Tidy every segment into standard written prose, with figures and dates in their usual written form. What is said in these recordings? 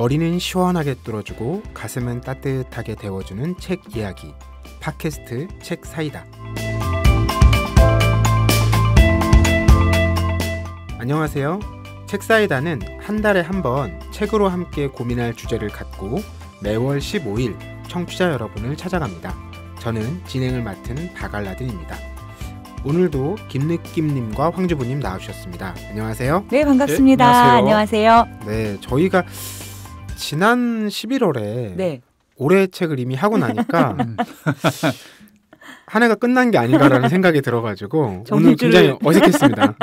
머리는 시원하게 뚫어주고 가슴은 따뜻하게 데워주는 책 이야기 팟캐스트 책 사이다. 안녕하세요. 책 사이다는 한 달에 한 번 책으로 함께 고민할 주제를 갖고 매월 15일 청취자 여러분을 찾아갑니다. 저는 진행을 맡은 박알라딘입니다. 오늘도 김느낌님과 황주부님 나와주셨습니다. 안녕하세요. 네, 반갑습니다. 네, 안녕하세요. 네, 저희가 지난 11월에 올해 책을 이미 하고 나니까 한 해가 끝난 게 아닌가라는 생각이 들어가지고 오늘 굉장히 어색했습니다.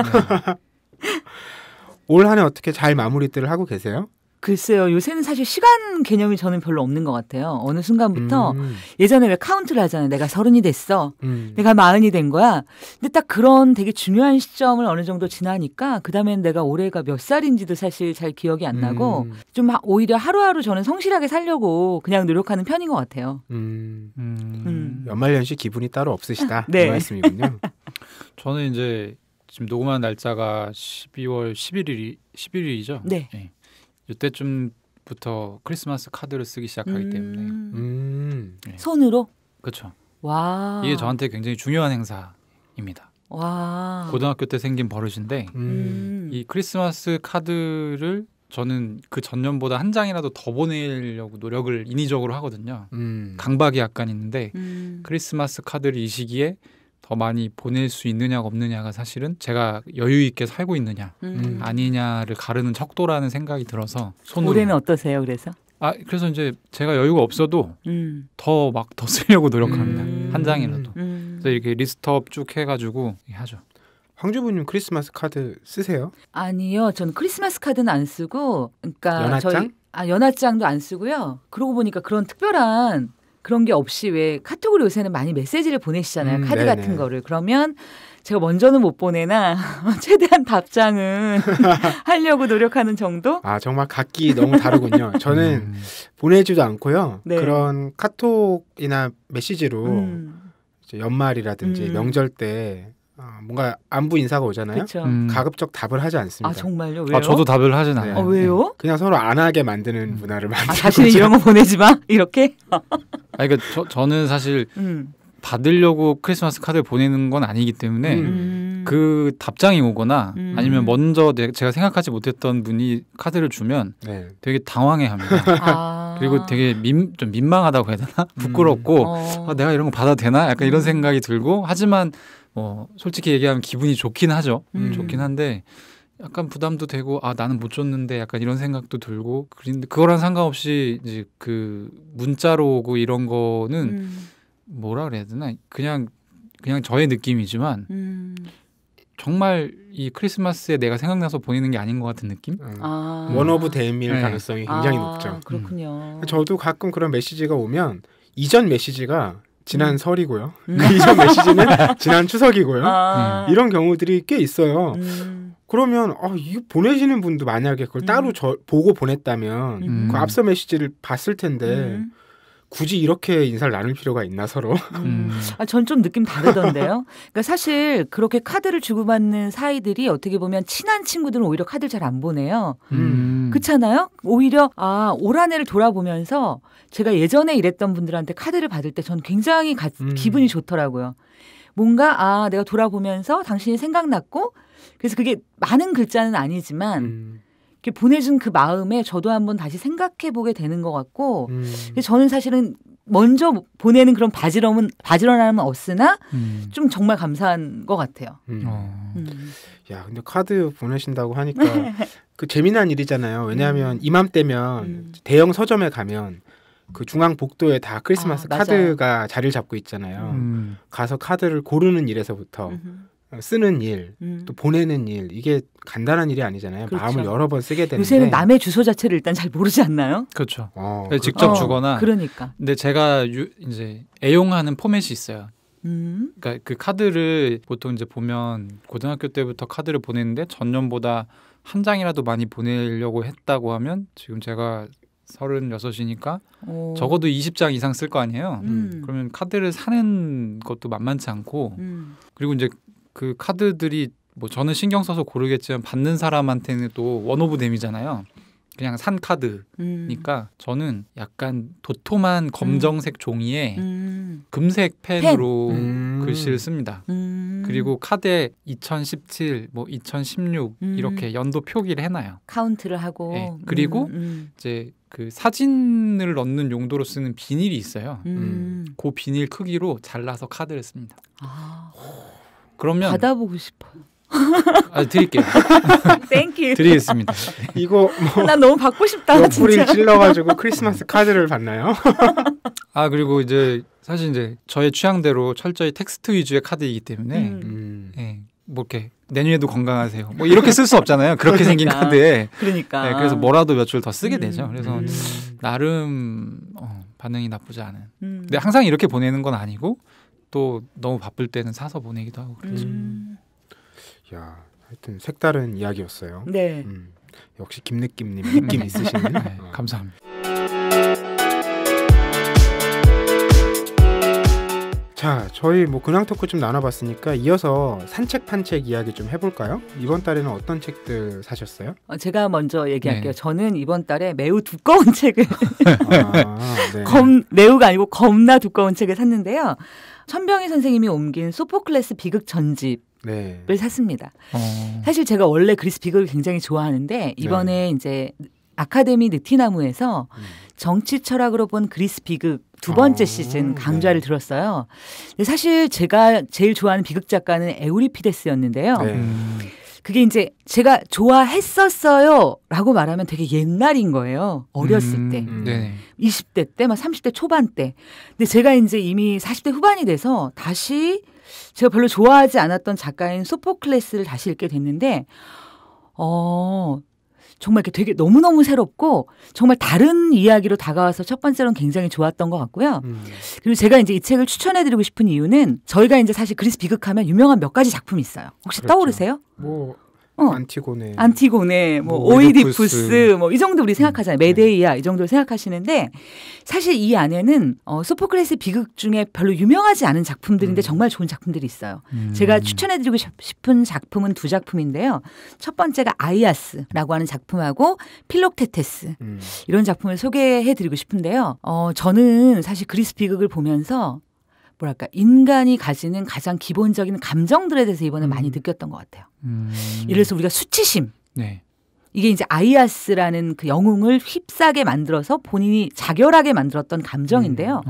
올 한 해 어떻게 잘 마무리들을 하고 계세요? 글쎄요. 요새는 사실 시간 개념이 저는 별로 없는 것 같아요. 어느 순간부터 예전에 왜 카운트를 하잖아요. 내가 30이 됐어. 내가 40이 된 거야. 근데 딱 그런 되게 중요한 시점을 어느 정도 지나니까 그다음엔 내가 올해가 몇 살인지도 사실 잘 기억이 안 나고 좀 오히려 하루하루 저는 성실하게 살려고 그냥 노력하는 편인 것 같아요. 연말연시 기분이 따로 없으시다. 네. 그 말씀이군요. 저는 이제 지금 녹음하는 날짜가 12월 11일이죠. 네. 네. 이때쯤부터 크리스마스 카드를 쓰기 시작하기 때문에 네. 손으로? 그렇죠. 와. 이게 저한테 굉장히 중요한 행사입니다. 와. 고등학교 때 생긴 버릇인데 이 크리스마스 카드를 저는 그 전년보다 한 장이라도 더 보내려고 노력을 인위적으로 하거든요. 강박이 약간 있는데 크리스마스 카드를 이 시기에 더 많이 보낼 수 있느냐가 없느냐가 사실은 제가 여유 있게 살고 있느냐 아니냐를 가르는 척도라는 생각이 들어서 올해는 어떠세요? 그래서 이제 제가 여유가 없어도 더 쓰려고 노력합니다. 한 장이라도. 그래서 이렇게 리스트업 쭉 해가지고 하죠. 황주부님 크리스마스 카드 쓰세요? 아니요, 저는 크리스마스 카드는 안 쓰고, 그러니까 연하장? 연하장도 안 쓰고요. 그러고 보니까 그런 특별한 그런 게 없이 왜 카톡으로 요새는 많이 메시지를 보내시잖아요. 카드 네네. 같은 거를. 그러면 제가 먼저는 못 보내나 최대한 답장은 하려고 노력하는 정도? 아, 정말 각기 너무 다르군요. 저는 보내지도 않고요. 네. 그런 카톡이나 메시지로 이제 연말이라든지 명절 때 뭔가 안부 인사가 오잖아요. 가급적 답을 하지 않습니다. 아, 정말요? 왜요? 저도 답을 하진 않아요. 네. 왜요? 그냥 서로 안 하게 만드는 문화를 만들고 다시는 이런 거 보내지 마? 이렇게? 그러니까 저는 사실 받으려고 크리스마스 카드를 보내는 건 아니기 때문에 그 답장이 오거나 아니면 먼저 제가 생각하지 못했던 분이 카드를 주면 되게 당황해합니다. 그리고 되게 좀 민망하다고 해야 되나? 부끄럽고 내가 이런 거 받아도 되나? 약간 이런 생각이 들고 하지만 솔직히 얘기하면 기분이 좋긴 하죠. 좋긴 한데 약간 부담도 되고 나는 못 줬는데 약간 이런 생각도 들고 그런데 그거랑 상관없이 이제 그 문자로 오고 이런 거는 뭐라 그래야 되나 그냥 저의 느낌이지만 정말 이 크리스마스에 내가 생각나서 보내는 게 아닌 것 같은 느낌? 원 오브 데이일 가능성이 굉장히 높죠. 그렇군요. 저도 가끔 그런 메시지가 오면 이전 메시지가 지난 설이고요. 그 이전 메시지는 지난 추석이고요. 이런 경우들이 꽤 있어요. 그러면 이거 보내시는 분도 만약에 그걸 따로 보고 보냈다면 그 앞서 메시지를 봤을 텐데 굳이 이렇게 인사를 나눌 필요가 있나 서로? 전 좀 느낌 다르던데요. 그러니까 사실 그렇게 카드를 주고받는 사이들이 어떻게 보면 친한 친구들은 오히려 카드를 잘 안 보내요. 그렇잖아요? 오히려 올 한 해를 돌아보면서 제가 예전에 일했던 분들한테 카드를 받을 때 전 굉장히 기분이 좋더라고요. 뭔가 내가 돌아보면서 당신이 생각났고 그래서 그게 많은 글자는 아니지만 이렇게 보내준 그 마음에 저도 한번 다시 생각해보게 되는 것 같고 저는 사실은 먼저 보내는 그런 바지런함은 없으나 좀 정말 감사한 것 같아요. 야, 근데 카드 보내신다고 하니까 그 재미난 일이잖아요. 왜냐하면 이맘때면 대형 서점에 가면 그 중앙 복도에 다 크리스마스 카드가 자리를 잡고 있잖아요. 가서 카드를 고르는 일에서부터 쓰는 일, 또 보내는 일, 이게 간단한 일이 아니잖아요. 그렇죠. 마음을 여러 번 쓰게 되는데 요새는 남의 주소 자체를 일단 잘 모르지 않나요? 그렇죠. 직접 주거나. 그러니까. 근데 제가 이제 애용하는 포맷이 있어요. 그러니까 그 카드를 보통 이제 보면 고등학교 때부터 카드를 보냈는데 전년보다 한 장이라도 많이 보내려고 했다고 하면 지금 제가 36이니까 적어도 20장 이상 쓸 거 아니에요. 그러면 카드를 사는 것도 만만치 않고 그리고 이제 그 카드들이 뭐 저는 신경 써서 고르겠지만 받는 사람한테는 또 원 오브 댐이잖아요. 그냥 산 카드니까 저는 약간 도톰한 검정색 종이에 금색 펜으로 글씨를 씁니다. 그리고 카드에 2017, 뭐 2016 이렇게 연도 표기를 해놔요. 카운트를 하고. 네. 그리고 이제 그 사진을 넣는 용도로 쓰는 비닐이 있어요. 그 비닐 크기로 잘라서 카드를 씁니다. 그러면 받아보고 싶어. 드릴게요. 땡큐. 드리겠습니다. 이거 뭐 난 너무 받고 싶다. 옆구리를 찔러가지고 크리스마스 카드를 받나요? 그리고 이제 사실 이제 저의 취향대로 철저히 텍스트 위주의 카드이기 때문에 예, 뭐 이렇게 내년에도 건강하세요. 뭐 이렇게 쓸 수 없잖아요. 그렇게 생긴 카드에. 그러니까. 네, 그래서 뭐라도 몇 줄 더 쓰게 되죠. 그래서 나름 반응이 나쁘지 않은. 근데 항상 이렇게 보내는 건 아니고 또 너무 바쁠 때는 사서 보내기도 하고 그렇죠. 야, 하여튼 색다른 이야기였어요. 네. 역시 김느낌님 느낌 있으시네. 네, 감사합니다. 자, 저희 뭐 근황 토크 좀 나눠봤으니까 이어서 산책 판책 이야기 좀 해볼까요? 이번 달에는 어떤 책들 사셨어요? 제가 먼저 얘기할게요. 네. 저는 이번 달에 매우 두꺼운 책을 네. 매우가 아니고 겁나 두꺼운 책을 샀는데요. 천병희 선생님이 옮긴 소포클레스 비극 전집 네. 를 샀습니다. 사실 제가 원래 그리스 비극을 굉장히 좋아하는데 이번에 네. 이제 아카데미 느티나무에서 정치 철학으로 본 그리스 비극 두 번째 시즌 강좌를 들었어요. 근데 사실 제가 제일 좋아하는 비극 작가는 에우리피데스였는데요. 네. 그게 이제 제가 좋아했었어요 라고 말하면 되게 옛날인 거예요. 어렸을 때. 네. 20대 때, 막 30대 초반 때. 근데 제가 이제 이미 40대 후반이 돼서 다시 제가 별로 좋아하지 않았던 작가인 소포클레스를 다시 읽게 됐는데, 정말 이렇게 되게 너무너무 새롭고 정말 다른 이야기로 다가와서 첫 번째로는 굉장히 좋았던 것 같고요. 그리고 제가 이제 이 책을 추천해드리고 싶은 이유는 저희가 이제 사실 그리스 비극하면 유명한 몇 가지 작품이 있어요. 혹시 그렇죠. 떠오르세요? 뭐 안티고네, 뭐 오이디푸스, 뭐 이 정도 우리 생각하잖아요. 메데이아 이 정도 생각하시는데 사실 이 안에는 소포클레스 비극 중에 별로 유명하지 않은 작품들인데 정말 좋은 작품들이 있어요. 제가 추천해드리고 싶은 작품은 두 작품인데요. 첫 번째가 아이아스라고 하는 작품하고 필록테테스 이런 작품을 소개해드리고 싶은데요. 저는 사실 그리스 비극을 보면서 뭐랄까 인간이 가지는 가장 기본적인 감정들에 대해서 이번에 많이 느꼈던 것 같아요. 예를 들어서 우리가 수치심. 네. 이게 이제 아이아스라는 그 영웅을 휩싸게 만들어서 본인이 자결하게 만들었던 감정인데요.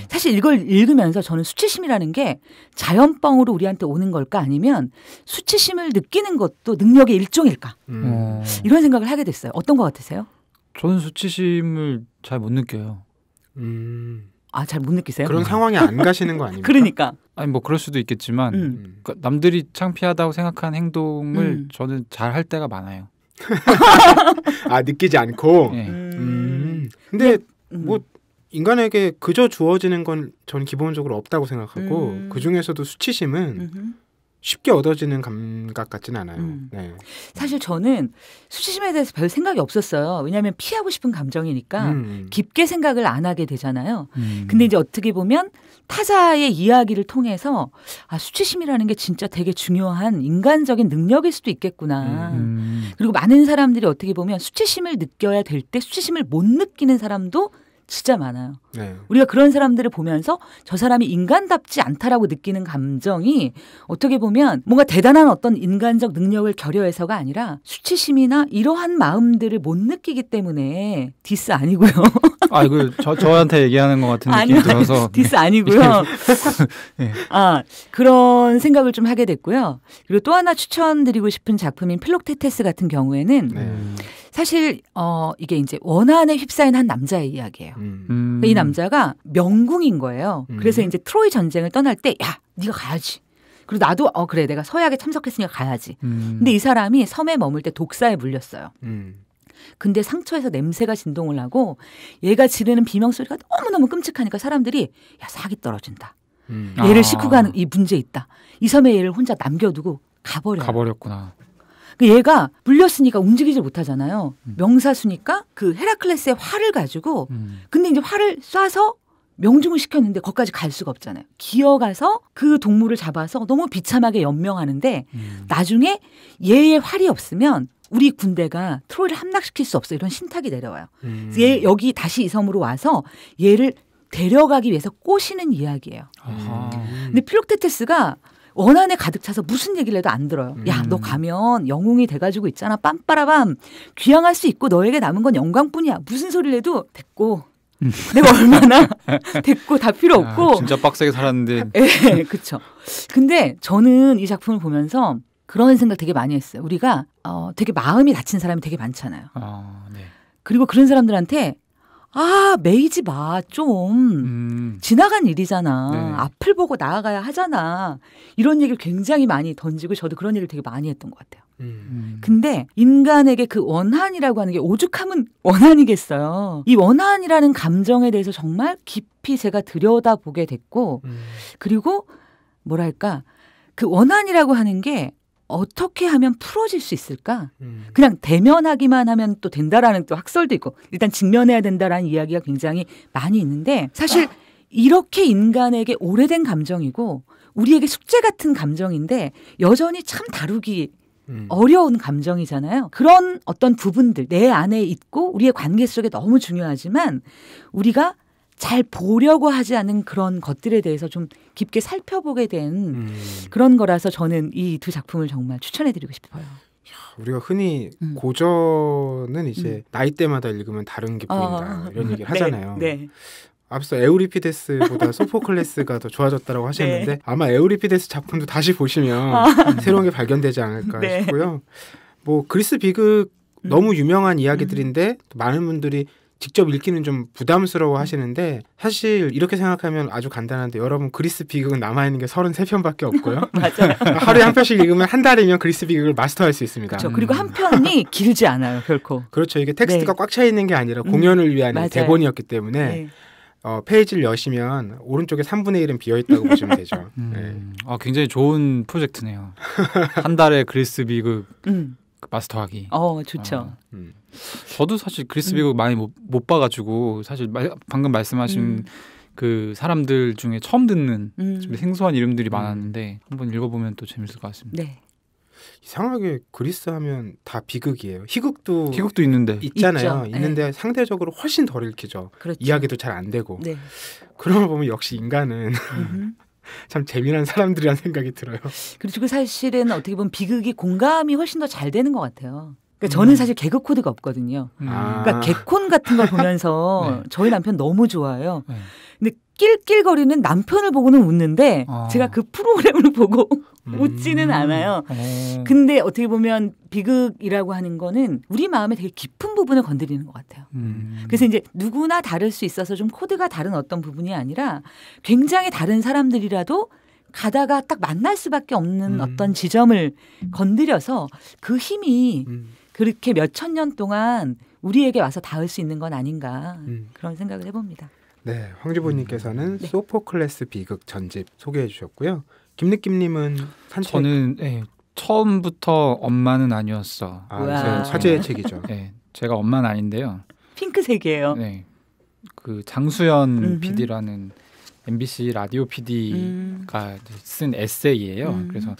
사실 이걸 읽으면서 저는 수치심이라는 게 자연병으로 우리한테 오는 걸까 아니면 수치심을 느끼는 것도 능력의 일종일까? 이런 생각을 하게 됐어요. 어떤 것 같으세요? 저는 수치심을 잘 못 느껴요. 잘 못 느끼세요? 그런 상황에 안 가시는 거 아닙니까? 그러니까. 아니 뭐 그럴 수도 있겠지만 그러니까 남들이 창피하다고 생각한 행동을 저는 잘 할 때가 많아요. 느끼지 않고. 네. 근데 뭐 인간에게 그저 주어지는 건 저는 기본적으로 없다고 생각하고 그 중에서도 수치심은 쉽게 얻어지는 감각 같지는 않아요. 네. 사실 저는 수치심에 대해서 별 생각이 없었어요. 왜냐하면 피하고 싶은 감정이니까 깊게 생각을 안 하게 되잖아요. 근데 이제 어떻게 보면 타자의 이야기를 통해서 수치심이라는 게 진짜 되게 중요한 인간적인 능력일 수도 있겠구나. 그리고 많은 사람들이 어떻게 보면 수치심을 느껴야 될 때 수치심을 못 느끼는 사람도 진짜 많아요. 네. 우리가 그런 사람들을 보면서 저 사람이 인간답지 않다라고 느끼는 감정이 어떻게 보면 뭔가 대단한 어떤 인간적 능력을 결여해서가 아니라 수치심이나 이러한 마음들을 못 느끼기 때문에 디스 아니고요. 이거 저한테 얘기하는 것 같은 느낌이 들어서 디스 아니고요. 네. 그런 생각을 좀 하게 됐고요. 그리고 또 하나 추천드리고 싶은 작품인 필록테테스 같은 경우에는 사실 이게 이제 원한에 휩싸인 한 남자의 이야기예요. 이 남자가 명궁인 거예요. 그래서 이제 트로이 전쟁을 떠날 때 야, 네가 가야지. 그리고 나도 그래 내가 서약에 참석했으니까 가야지. 근데 이 사람이 섬에 머물 때 독사에 물렸어요. 근데 상처에서 냄새가 진동을 하고 얘가 지르는 비명소리가 너무너무 끔찍하니까 사람들이 야 사기 떨어진다. 얘를 싣고 가는 이 문제 있다. 이 섬에 얘를 혼자 남겨두고 가버렸구나. 얘가 물렸으니까 움직이질 못하잖아요. 명사수니까 그 헤라클레스의 활을 가지고 근데 이제 활을 쏴서 명중을 시켰는데 거기까지 갈 수가 없잖아요. 기어가서 그 동물을 잡아서 너무 비참하게 연명하는데 나중에 얘의 활이 없으면 우리 군대가 트로이를 함락시킬 수 없어. 이런 신탁이 내려와요. 얘 여기 다시 이 섬으로 와서 얘를 데려가기 위해서 꼬시는 이야기예요. 근데 필록테테스가 원한에 가득 차서 무슨 얘기를 해도 안 들어요. 야, 너 가면 영웅이 돼가지고 있잖아. 빰빠라밤. 귀향할 수 있고 너에게 남은 건 영광뿐이야. 무슨 소리를 해도 됐고. 내가 얼마나 됐고 다 필요 없고. 진짜 빡세게 살았는데. 네, 그렇죠. 근데 저는 이 작품을 보면서 그런 생각 되게 많이 했어요. 우리가 되게 마음이 다친 사람이 되게 많잖아요. 네. 그리고 그런 사람들한테 매이지 마. 좀 지나간 일이잖아. 네. 앞을 보고 나아가야 하잖아. 이런 얘기를 굉장히 많이 던지고 저도 그런 얘기를 되게 많이 했던 것 같아요. 근데 인간에게 그 원한이라고 하는 게 오죽하면 원한이겠어요. 이 원한이라는 감정에 대해서 정말 깊이 제가 들여다보게 됐고 그리고 뭐랄까 그 원한이라고 하는 게 어떻게 하면 풀어질 수 있을까? 그냥 대면하기만 하면 또 된다라는 또 학설도 있고 일단 직면해야 된다라는 이야기가 굉장히 많이 있는데 사실 이렇게 인간에게 오래된 감정이고 우리에게 숙제 같은 감정인데 여전히 참 다루기 어려운 감정이잖아요. 그런 어떤 부분들 내 안에 있고 우리의 관계 속에 너무 중요하지만 우리가 잘 보려고 하지 않은 그런 것들에 대해서 좀 깊게 살펴보게 된 그런 거라서 저는 이 두 작품을 정말 추천해드리고 싶어요. 우리가 흔히 고전은 이제 나이대마다 읽으면 다른 게 보인다 이런 얘기를 하잖아요. 네. 앞서 에우리피데스보다 소포클레스가 더 좋아졌다고 하셨는데 네. 아마 에우리피데스 작품도 다시 보시면 새로운 게 발견되지 않을까 네. 싶고요. 뭐 그리스 비극 너무 유명한 이야기들인데 많은 분들이 직접 읽기는 좀 부담스러워 하시는데 사실 이렇게 생각하면 아주 간단한데 여러분 그리스 비극은 남아있는 게 33편밖에 없고요. 맞아요. 하루에 한 편씩 읽으면 한 달이면 그리스 비극을 마스터할 수 있습니다. 그렇죠. 그리고 한 편이 길지 않아요. 결코. 그렇죠. 이게 텍스트가 네. 꽉 차 있는 게 아니라 공연을 위한 맞아요. 대본이었기 때문에 네. 페이지를 여시면 오른쪽에 3분의 1은 비어있다고 보시면 되죠. 네. 굉장히 좋은 프로젝트네요. 한 달에 그리스 비극 마스터하기. 좋죠. 저도 사실 그리스 비극 많이 못 봐가지고 사실 방금 말씀하신 그 사람들 중에 처음 듣는 좀 생소한 이름들이 많았는데 한번 읽어보면 또 재밌을 것 같습니다. 네. 이상하게 그리스 하면 다 비극이에요. 희극도 있는데 있잖아요. 있죠. 있는데 네. 상대적으로 훨씬 덜 읽히죠. 그렇죠. 이야기도 잘 안 되고. 네. 그런 걸 보면 역시 인간은 참 재미난 사람들이라는 생각이 들어요. 그리고 사실은 어떻게 보면 비극이 공감이 훨씬 더 잘 되는 것 같아요. 그러니까 저는 사실 개그 코드가 없거든요. 그러니까 개콘 같은 걸 보면서 네. 저희 남편 너무 좋아해요. 네. 근데 낄낄거리는 남편을 보고는 웃는데 제가 그 프로그램을 보고 웃지는 않아요. 근데 어떻게 보면 비극이라고 하는 거는 우리 마음에 되게 깊은 부분을 건드리는 것 같아요. 그래서 이제 누구나 다를 수 있어서 좀 코드가 다른 어떤 부분이 아니라 굉장히 다른 사람들이라도 가다가 딱 만날 수밖에 없는 어떤 지점을 건드려서 그 힘이 그렇게 몇천 년 동안 우리에게 와서 닿을 수 있는 건 아닌가 그런 생각을 해봅니다. 네, 황지보님께서는 네. 소포클레스 비극 전집 소개해 주셨고요. 김느낌님은 산책. 저는 처음부터 엄마는 아니었어. 화제의 책이죠. 네, 제가 엄마는 아닌데요. 핑크색이에요. 네, 그 장수연 PD라는 MBC 라디오 PD가 쓴 에세이예요. 그래서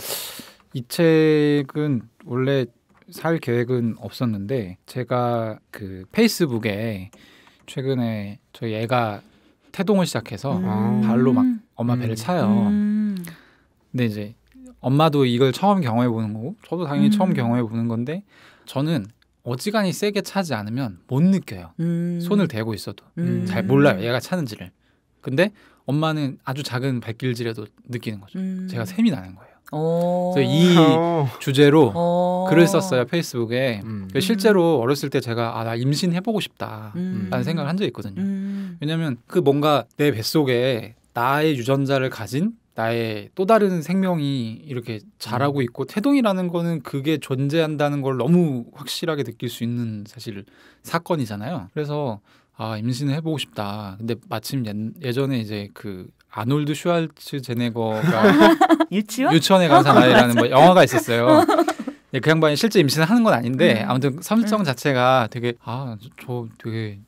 이 책은 원래 살 계획은 없었는데 제가 그 페이스북에 최근에 저희 애가 태동을 시작해서 발로 막 엄마 배를 차요. 근데 이제 엄마도 이걸 처음 경험해 보는 거고 저도 당연히 처음 경험해 보는 건데 저는 어지간히 세게 차지 않으면 못 느껴요. 손을 대고 있어도 잘 몰라요. 얘가 차는지를. 근데 엄마는 아주 작은 발길질에도 느끼는 거죠. 제가 셈이 나는 거예요. 그래서 이 주제로 글을 썼어요. 페이스북에. 실제로 어렸을 때 제가 나 임신해보고 싶다라는 생각을 한 적이 있거든요. 왜냐하면 그 뭔가 내 뱃속에 나의 유전자를 가진 나의 또 다른 생명이 이렇게 자라고 있고 태동이라는 거는 그게 존재한다는 걸 너무 확실하게 느낄 수 있는 사실 사건이잖아요. 그래서 임신을 해보고 싶다. 근데 마침 예전에 이제 그 아놀드 슈왈츠제네거가 유치원에 간 사나이라는 뭐 영화가 있었어요. 그 양반이 실제 임신을 하는 건 아닌데 아무튼 설정 자체가 되게 저 되게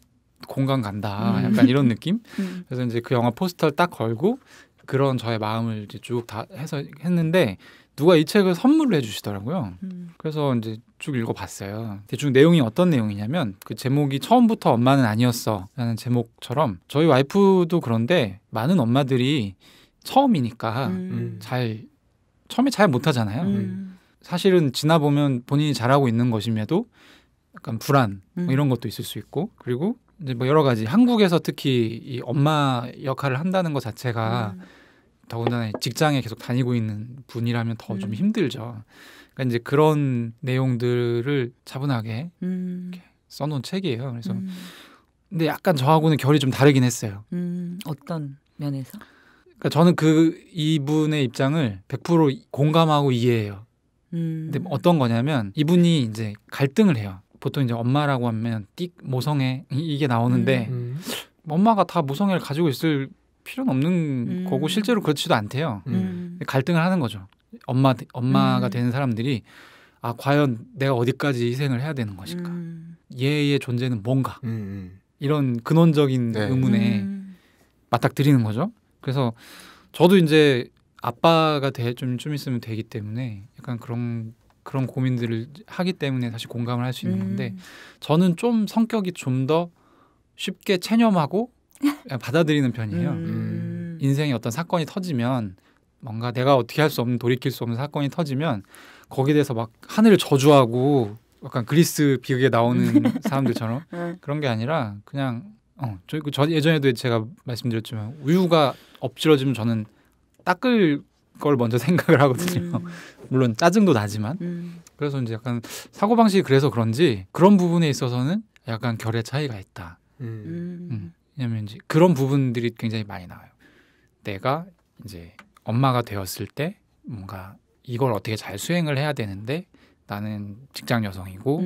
공감 간다. 약간 이런 느낌. 그래서 이제 그 영화 포스터를 딱 걸고 그런 저의 마음을 이제 쭉 다 해서 했는데 누가 이 책을 선물을 해주시더라고요. 그래서 이제 쭉 읽어봤어요. 대충 내용이 어떤 내용이냐면 그 제목이 처음부터 엄마는 아니었어라는 제목처럼 저희 와이프도 그런데 많은 엄마들이 처음이니까 처음에 잘 못하잖아요. 사실은 지나보면 본인이 잘하고 있는 것임에도 약간 불안 뭐 이런 것도 있을 수 있고 그리고 이제 뭐 여러 가지 한국에서 특히 이 엄마 역할을 한다는 것 자체가 더군다나 직장에 계속 다니고 있는 분이라면 더 좀 힘들죠. 그러니까 이제 그런 내용들을 차분하게 이렇게 써놓은 책이에요. 그래서 근데 약간 저하고는 결이 좀 다르긴 했어요. 어떤 면에서? 그러니까 저는 그 이분의 입장을 100% 공감하고 이해해요. 근데 어떤 거냐면 이분이 이제 갈등을 해요. 보통 이제 엄마라고 하면 띡 모성애 이게 나오는데 엄마가 다 모성애를 가지고 있을 필요는 없는 거고 실제로 그렇지도 않대요. 갈등을 하는 거죠. 엄마가 되는 사람들이 아 과연 내가 어디까지 희생을 해야 되는 것인가. 얘의 존재는 뭔가. 이런 근원적인 의문에 맞닥뜨리는 거죠. 그래서 저도 이제 아빠가 좀 있으면 되기 때문에 약간 그런 고민들을 하기 때문에 다시 공감을 할 수 있는 건데 저는 좀 성격이 좀 더 쉽게 체념하고 받아들이는 편이에요. 인생에 어떤 사건이 터지면 뭔가 내가 어떻게 할 수 없는 돌이킬 수 없는 사건이 터지면 거기에 대해서 막 하늘을 저주하고 약간 그리스 비극에 나오는 사람들처럼 그런 게 아니라 그냥 저 예전에도 제가 말씀드렸지만 우유가 엎질러지면 저는 닦을 걸 먼저 생각을 하거든요. 물론 짜증도 나지만 그래서 이제 약간 사고방식이 그래서 그런지 그런 부분에 있어서는 약간 결의 차이가 있다. 왜냐면 이제 그런 부분들이 굉장히 많이 나와요. 내가 이제 엄마가 되었을 때 뭔가 이걸 어떻게 잘 수행을 해야 되는데 나는 직장 여성이고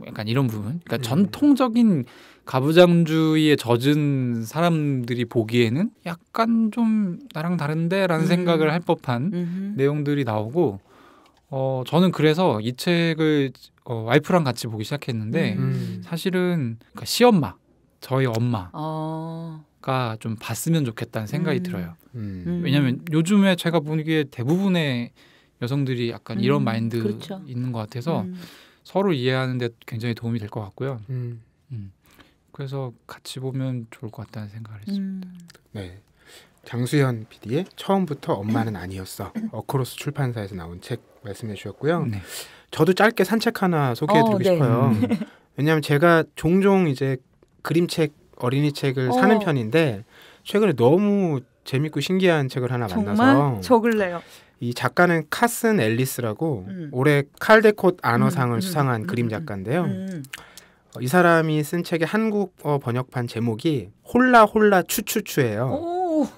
약간 이런 부분. 그러니까 전통적인 가부장주의에 젖은 사람들이 보기에는 약간 좀 나랑 다른데라는 생각을 할 법한 내용들이 나오고 저는 그래서 이 책을 와이프랑 같이 보기 시작했는데 사실은 그러니까 시엄마 저희 엄마가 좀 봤으면 좋겠다는 생각이 들어요. 왜냐하면 요즘에 제가 보기에 대부분의 여성들이 약간 이런 마인드 그렇죠. 있는 것 같아서 서로 이해하는 데 굉장히 도움이 될 것 같고요. 그래서 같이 보면 좋을 것 같다는 생각을 했습니다. 네, 장수현 PD의 처음부터 엄마는 아니었어 어크로스 출판사에서 나온 책 말씀해 주셨고요. 네. 저도 짧게 산책 하나 소개해드리고 싶어요. 왜냐하면 제가 종종 이제 그림책, 어린이책을 사는 편인데 최근에 너무 재밌고 신기한 책을 하나 정말? 만나서 적을래요. 이 작가는 카슨 앨리스라고 올해 칼데콧 아너상을 수상한 그림 작가인데요. 이 사람이 쓴 책의 한국어 번역판 제목이 홀라 홀라 추추추예요. 오,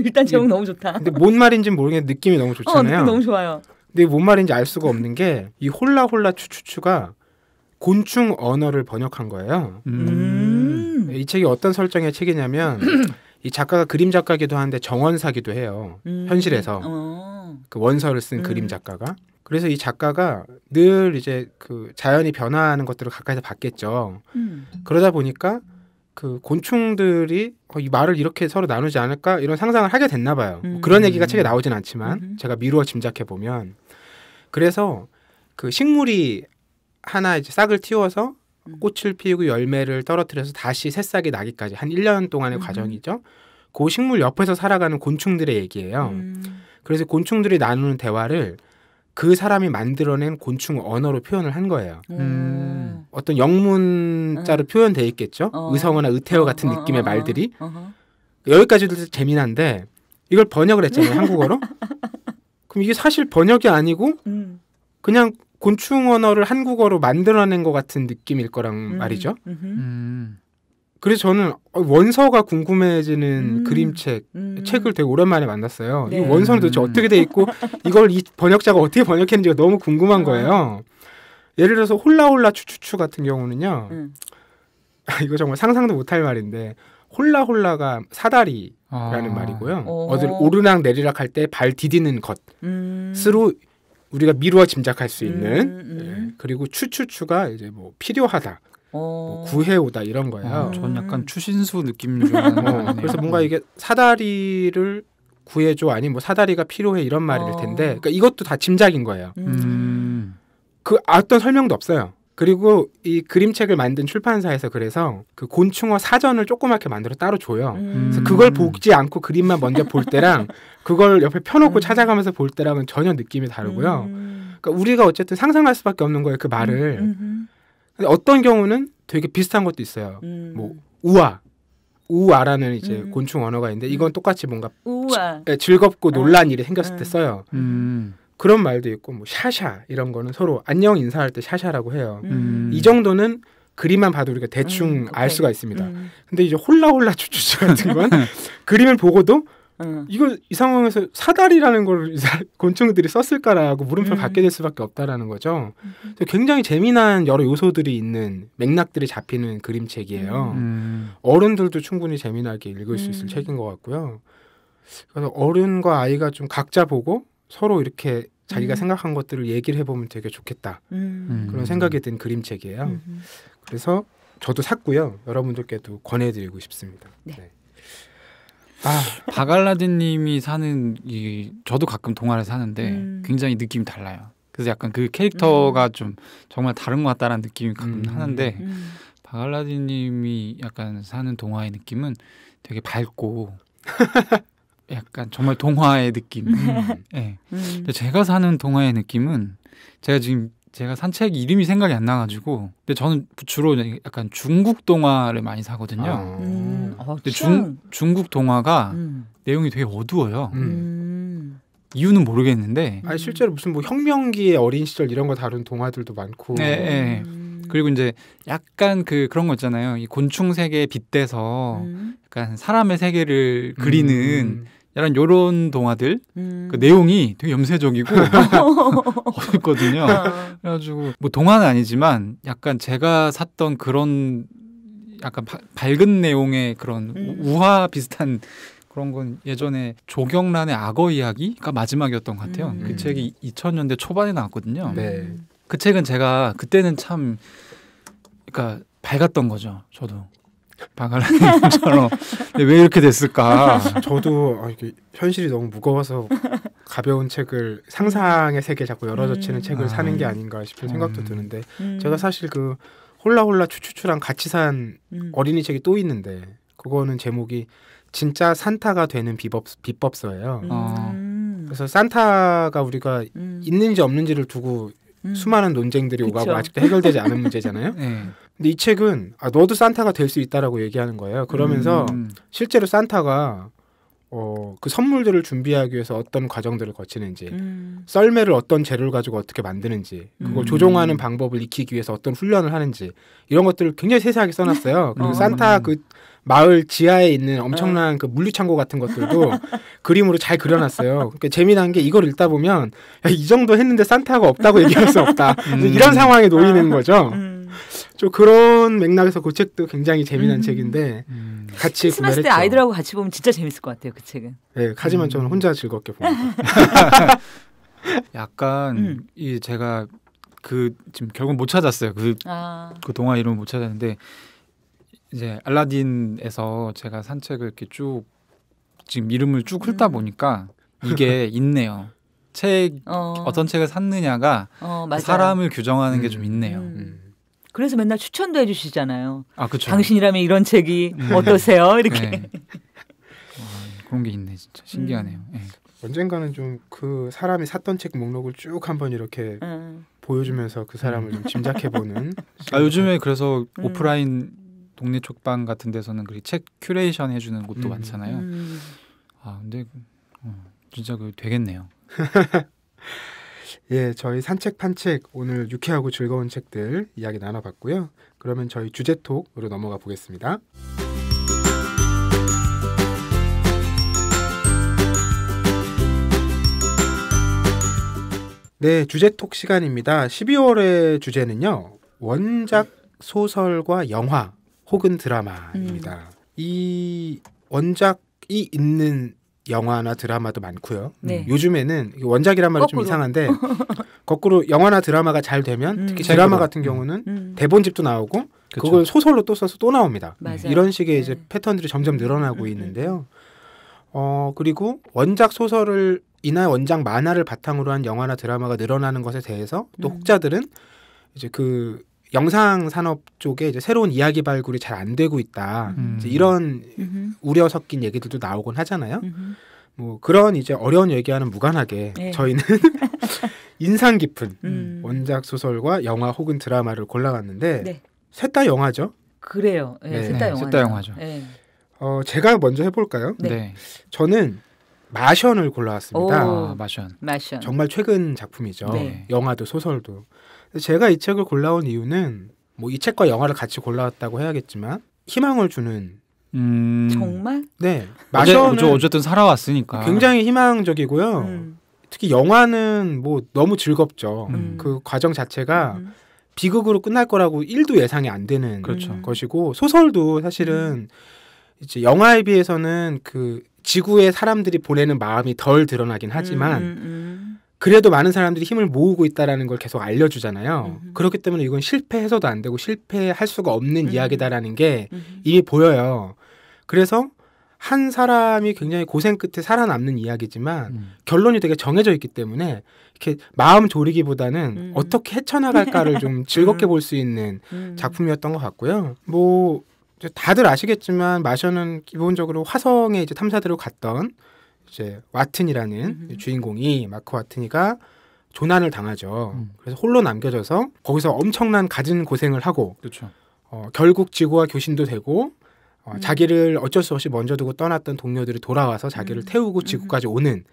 일단 제목 너무 좋다. 근데 뭔 말인지는 모르겠는데 느낌이 너무 좋잖아요. 느낌 너무 좋아요. 근데 뭔 말인지 알 수가 없는 게 이 홀라 홀라 추추추가 곤충 언어를 번역한 거예요. 이 책이 어떤 설정의 책이냐면 이 작가가 그림 작가기도 한데 정원사기도 해요. 현실에서 그 원서를 쓴 그림 작가가. 그래서 이 작가가 늘 이제 그 자연이 변화하는 것들을 가까이서 봤겠죠. 그러다 보니까 그 곤충들이 이 말을 이렇게 서로 나누지 않을까 이런 상상을 하게 됐나 봐요. 그런 얘기가 책에 나오진 않지만 제가 미루어 짐작해 보면 그래서 그 식물이 하나 이제 싹을 틔워서 꽃을 피우고 열매를 떨어뜨려서 다시 새싹이 나기까지 한 1년 동안의 과정이죠. 그 식물 옆에서 살아가는 곤충들의 얘기예요. 그래서 곤충들이 나누는 대화를 그 사람이 만들어낸 곤충 언어로 표현을 한 거예요. 어떤 영문자로 표현돼 있겠죠. 의성어나 의태어 같은 느낌의 말들이. 여기까지도 재미난데 이걸 번역을 했잖아요. 한국어로. 그럼 이게 사실 번역이 아니고 그냥 곤충 언어를 한국어로 만들어낸 것 같은 느낌일 거란 말이죠. 그래서 저는 원서가 궁금해지는 그림책, 책을 되게 오랜만에 만났어요. 네. 이 원서는 도대체 어떻게 돼 있고 이걸 이 번역자가 어떻게 번역했는지가 너무 궁금한 거예요. 예를 들어서 홀라홀라 추추추 같은 경우는요. 이거 정말 상상도 못할 말인데 홀라홀라가 사다리라는 말이고요. 어딜 오르락 내리락 할 때 발 디디는 것으로 우리가 미루어 짐작할 수 있는 그리고 추추추가 이제 뭐 필요하다. 뭐 구해오다 이런 거예요. 전 약간 추신수 느낌 중 하나네요. 그래서 뭔가 이게 사다리를 구해줘 아니 뭐 사다리가 필요해 이런 말일 텐데 그러니까 이것도 다 짐작인 거예요. 그 어떤 설명도 없어요. 그리고 이 그림책을 만든 출판사에서 그래서 그 곤충어 사전을 조그맣게 만들어 따로 줘요. 그래서 그걸 보지 않고 그림만 먼저 볼 때랑 그걸 옆에 펴놓고 찾아가면서 볼 때랑은 전혀 느낌이 다르고요. 그러니까 우리가 어쨌든 상상할 수밖에 없는 거예요. 그 말을. 근데 어떤 경우는 되게 비슷한 것도 있어요. 뭐 우아라는 이제 곤충 언어가 있는데 이건 똑같이 뭔가 즐겁고 놀란 일이 생겼을 때 써요. 그런 말도 있고 뭐 샤샤 이런 거는 서로 안녕 인사할 때 샤샤라고 해요. 이 정도는 그림만 봐도 우리가 대충 알 수가 있습니다. 근데 이제 홀라홀라 추추추 같은 건 그림을 보고도 이거 이 상황에서 사다리라는 걸 곤충들이 썼을까라고 물음표를 갖게 될 수밖에 없다라는 거죠. 굉장히 재미난 여러 요소들이 있는 맥락들이 잡히는 그림책이에요. 어른들도 충분히 재미나게 읽을 수 있을 책인 것 같고요. 그래서 어른과 아이가 좀 각자 보고 서로 이렇게 자기가 생각한 것들을 얘기를 해보면 되게 좋겠다. 그런 생각이 든 그림책이에요. 그래서 저도 샀고요. 여러분들께도 권해드리고 싶습니다. 네. 바갈라딘님이 사는 저도 가끔 동화를 사는데 굉장히 느낌이 달라요. 그래서 약간 그 캐릭터가 좀 정말 다른 것 같다라는 느낌이 가끔 하는데 바갈라딘님이 약간 사는 동화의 느낌은 되게 밝고 약간 정말 동화의 느낌. 네. 근데 제가 사는 동화의 느낌은 제가 산 책 이름이 생각이 안 나가지고 근데 저는 주로 약간 중국 동화를 많이 사거든요. 근데 중국 동화가 내용이 되게 어두워요. 이유는 모르겠는데 실제로 무슨 뭐 혁명기의 어린 시절 이런 거 다룬 동화들도 많고. 네. 그리고 이제 약간 그런 거 있잖아요. 이 곤충 세계에 빗대서 약간 사람의 세계를 그리는 약간 요런 동화들 그 내용이 되게 염세적이고 어렵거든요. 그래가지고 뭐 동화는 아니지만 약간 제가 샀던 그런 약간 밝은 내용의 그런 우화 비슷한 그런 건 예전에 조경란의 악어 이야기가 마지막이었던 것 같아요. 그 책이 2000년대 초반에 나왔거든요. 네. 그 책은 제가 그때는 참 그러니까 밝았던 거죠. 저도. 바갈라딘처럼 왜 이렇게 됐을까? 저도 이게 현실이 너무 무거워서 가벼운 책을 상상의 세계 자꾸 열어젖히는 책을 사는 게 아닌가 싶은 생각도 드는데 제가 사실 그 홀라홀라 추추추랑 같이 산 어린이 책이 또 있는데 그거는 제목이 진짜 산타가 되는 비법서예요. 그래서 산타가 우리가 있는지 없는지를 두고 수많은 논쟁들이 오가고 아직도 해결되지 않은 문제잖아요. 네. 근데 이 책은 너도 산타가 될 수 있다라고 얘기하는 거예요. 그러면서 실제로 산타가 그 선물들을 준비하기 위해서 어떤 과정들을 거치는지 썰매를 어떤 재료를 가지고 어떻게 만드는지 그걸 조종하는 방법을 익히기 위해서 어떤 훈련을 하는지 이런 것들을 굉장히 세세하게 써놨어요. 그리고 산타 그 마을 지하에 있는 엄청난 그 물류창고 같은 것들도 그림으로 잘 그려놨어요. 그러니까 재미난 게 이걸 읽다 보면 이 정도 했는데 산타가 없다고 얘기할 수 없다. 이런 상황에 놓이는 거죠. 좀 그런 맥락에서 그 책도 굉장히 재미난 책인데 같이 크리스마스 때 아이들하고 같이 보면 진짜 재밌을 것 같아요. 그 책은. 네, 하지만 저는 혼자 즐겁게 봅니다. 약간 제가 지금 결국 못 찾았어요. 그 동화 이름을 못 찾았는데 이제 알라딘에서 제가 산 책을 이렇게 쭉 지금 이름을 쭉 훑다 보니까 이게 있네요. 어떤 책을 샀느냐가 사람을 규정하는 게 좀 있네요. 그래서 맨날 추천도 해주시잖아요. 그렇죠. 당신이라면 이런 책이 어떠세요? 이렇게. 네. 그런 게 있네, 진짜 신기하네요. 네. 언젠가는 좀 그 사람이 샀던 책 목록을 쭉 한번 이렇게 보여주면서 그 사람을 좀 짐작해보는. 요즘에 그래서 오프라인 동네 책방 같은 데서는 책 큐레이션 해주는 곳도 많잖아요. 근데 진짜 되겠네요. 예, 저희 산책 판책 오늘 유쾌하고 즐거운 책들 이야기 나눠봤고요. 그러면 저희 주제톡으로 넘어가 보겠습니다. 네, 주제톡 시간입니다. 12월의 주제는요. 원작 소설과 영화 혹은 드라마입니다. 이 원작이 있는 영화나 드라마도 많고요. 네. 요즘에는 원작이란 말이 좀 이상한데 거꾸로 영화나 드라마가 잘 되면 특히 드라마 같은 경우는 대본집도 나오고 그걸 소설로 또 써서 또 나옵니다. 맞아요. 이런 식의 이제 패턴들이 점점 늘어나고 있는데요. 그리고 원작 소설을 이나 원작 만화를 바탕으로 한 영화나 드라마가 늘어나는 것에 대해서 또 혹자들은 이제 그 영상 산업 쪽에 이제 새로운 이야기 발굴이 잘 안 되고 있다. 이제 이런 우려 섞인 얘기들도 나오곤 하잖아요. 뭐 그런 이제 어려운 얘기와는 무관하게 네. 저희는 인상 깊은 원작 소설과 영화 혹은 드라마를 골라왔는데 네. 셋 다 영화죠. 그래요. 네, 셋 다 셋 다 영화죠. 네. 제가 먼저 해볼까요? 네. 네. 저는 마션을 골라왔습니다. 마션. 정말 최근 작품이죠. 네. 영화도 소설도. 제가 이 책을 골라온 이유는 뭐 이 책과 영화를 같이 골라왔다고 해야겠지만 희망을 주는 정말? 네. 마션은 어쨌든 살아왔으니까 굉장히 희망적이고요. 특히 영화는 뭐 너무 즐겁죠. 그 과정 자체가 비극으로 끝날 거라고 1도 예상이 안 되는 그렇죠. 것이고 소설도 사실은 이제 영화에 비해서는 그 지구의 사람들이 보내는 마음이 덜 드러나긴 하지만 그래도 많은 사람들이 힘을 모으고 있다라는 걸 계속 알려주잖아요. 그렇기 때문에 이건 실패해서도 안 되고 실패할 수가 없는 이야기다라는 게 이미 보여요. 그래서 한 사람이 굉장히 고생 끝에 살아남는 이야기지만 결론이 되게 정해져 있기 때문에 이렇게 마음 졸이기보다는 어떻게 헤쳐나갈까를 좀 즐겁게 볼 수 있는 작품이었던 것 같고요. 뭐 다들 아시겠지만 마션은 기본적으로 화성에 이제 탐사대로 갔던 이제 와튼이라는 주인공이 마크 와튼이가 조난을 당하죠. 그래서 홀로 남겨져서 거기서 엄청난 갖은 고생을 하고 그렇죠. 결국 지구와 교신도 되고 자기를 어쩔 수 없이 먼저 두고 떠났던 동료들이 돌아와서 자기를 태우고 지구까지 오는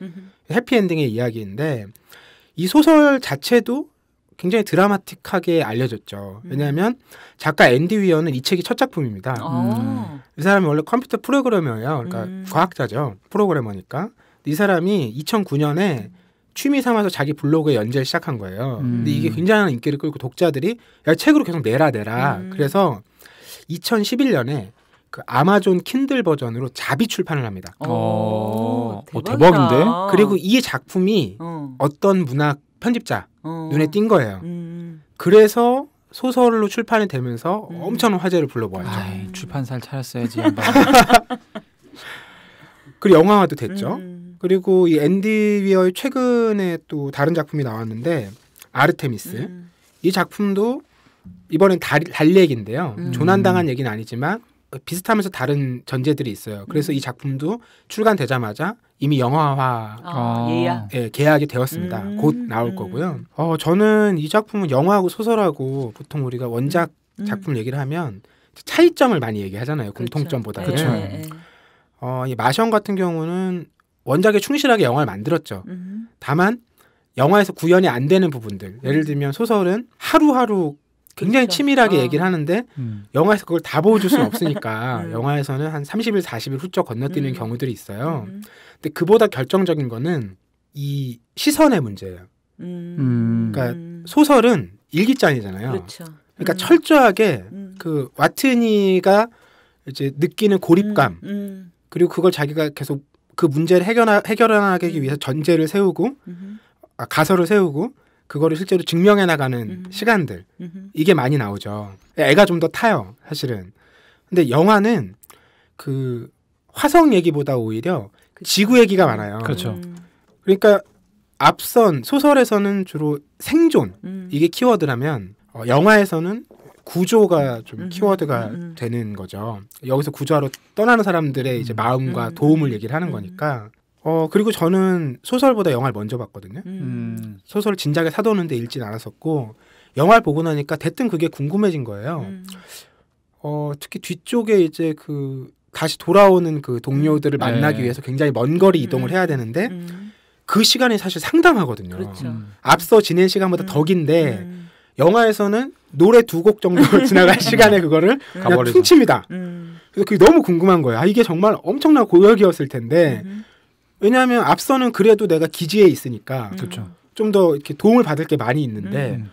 해피엔딩의 이야기인데 이 소설 자체도 굉장히 드라마틱하게 알려졌죠. 왜냐하면 작가 앤디 위어는 이 책이 첫 작품입니다. 이 사람이 원래 컴퓨터 프로그래머예요. 그러니까 과학자죠. 프로그래머니까. 이 사람이 2009년에 취미 삼아서 자기 블로그에 연재를 시작한 거예요. 근데 이게 굉장한 인기를 끌고 독자들이 야, 책으로 계속 내라. 그래서 2011년에 그 아마존 킨들 버전으로 자비 출판을 합니다. 대박인데? 그리고 이 작품이 어떤 문학 편집자 눈에 띈 거예요. 그래서 소설로 출판이 되면서 엄청난 화제를 불러보았죠. 출판사를 차렸어야지. 그리고 영화화도 됐죠. 그리고 이 앤디 위어의 최근에 또 다른 작품이 나왔는데 아르테미스. 이 작품도 이번엔 달 얘기인데요. 조난당한 얘기는 아니지만 비슷하면서 다른 전제들이 있어요. 그래서 이 작품도 출간되자마자 이미 영화화 계약이 되었습니다. 곧 나올 거고요. 저는 이 작품은 영화하고 소설하고 보통 우리가 원작 작품 얘기를 하면 차이점을 많이 얘기하잖아요. 공통점보다는. 그렇죠. 이 마션 같은 경우는 원작에 충실하게 영화를 만들었죠. 다만 영화에서 구현이 안 되는 부분들. 예를 들면 소설은 하루하루 굉장히 치밀하게 얘기를 하는데 영화에서 그걸 다 보여줄 수는 없으니까 영화에서는 한 30일, 40일 훌쩍 건너뛰는 경우들이 있어요. 근데 그보다 결정적인 거는 이 시선의 문제예요. 그러니까 소설은 일기장이잖아요. 그렇죠. 그러니까 철저하게 그 와트니가 이제 느끼는 고립감 그리고 그걸 자기가 계속 그 문제를 해결하기 위해서 전제를 세우고 가설을 세우고 그거를 실제로 증명해 나가는 시간들 이게 많이 나오죠. 애가 좀 더 타요, 사실은. 근데 영화는 그 화성 얘기보다 오히려 지구 얘기가 많아요. 그렇죠. 그러니까 앞선 소설에서는 주로 생존 이게 키워드라면 영화에서는 구조가 좀 키워드가 되는 거죠. 여기서 구조하러 떠나는 사람들의 이제 마음과 도움을 얘기를 하는 거니까. 그리고 저는 소설보다 영화를 먼저 봤거든요. 소설을 진작에 사뒀는데 읽진 않았었고 영화를 보고 나니까 대뜸 그게 궁금해진 거예요. 특히 뒤쪽에 이제 그 다시 돌아오는 그 동료들을 만나기 위해서 굉장히 먼 거리 이동을 해야 되는데 그 시간이 사실 상당하거든요. 그렇죠. 앞서 지낸 시간보다 더 긴데 영화에서는 노래 2곡 정도 지나갈 시간에 그거를 그냥 퉁칩니다. 그래서 그게 너무 궁금한 거예요. 이게 정말 엄청난 고역이었을 텐데 왜냐하면 앞서는 그래도 내가 기지에 있으니까 좀 더 이렇게 도움을 받을 게 많이 있는데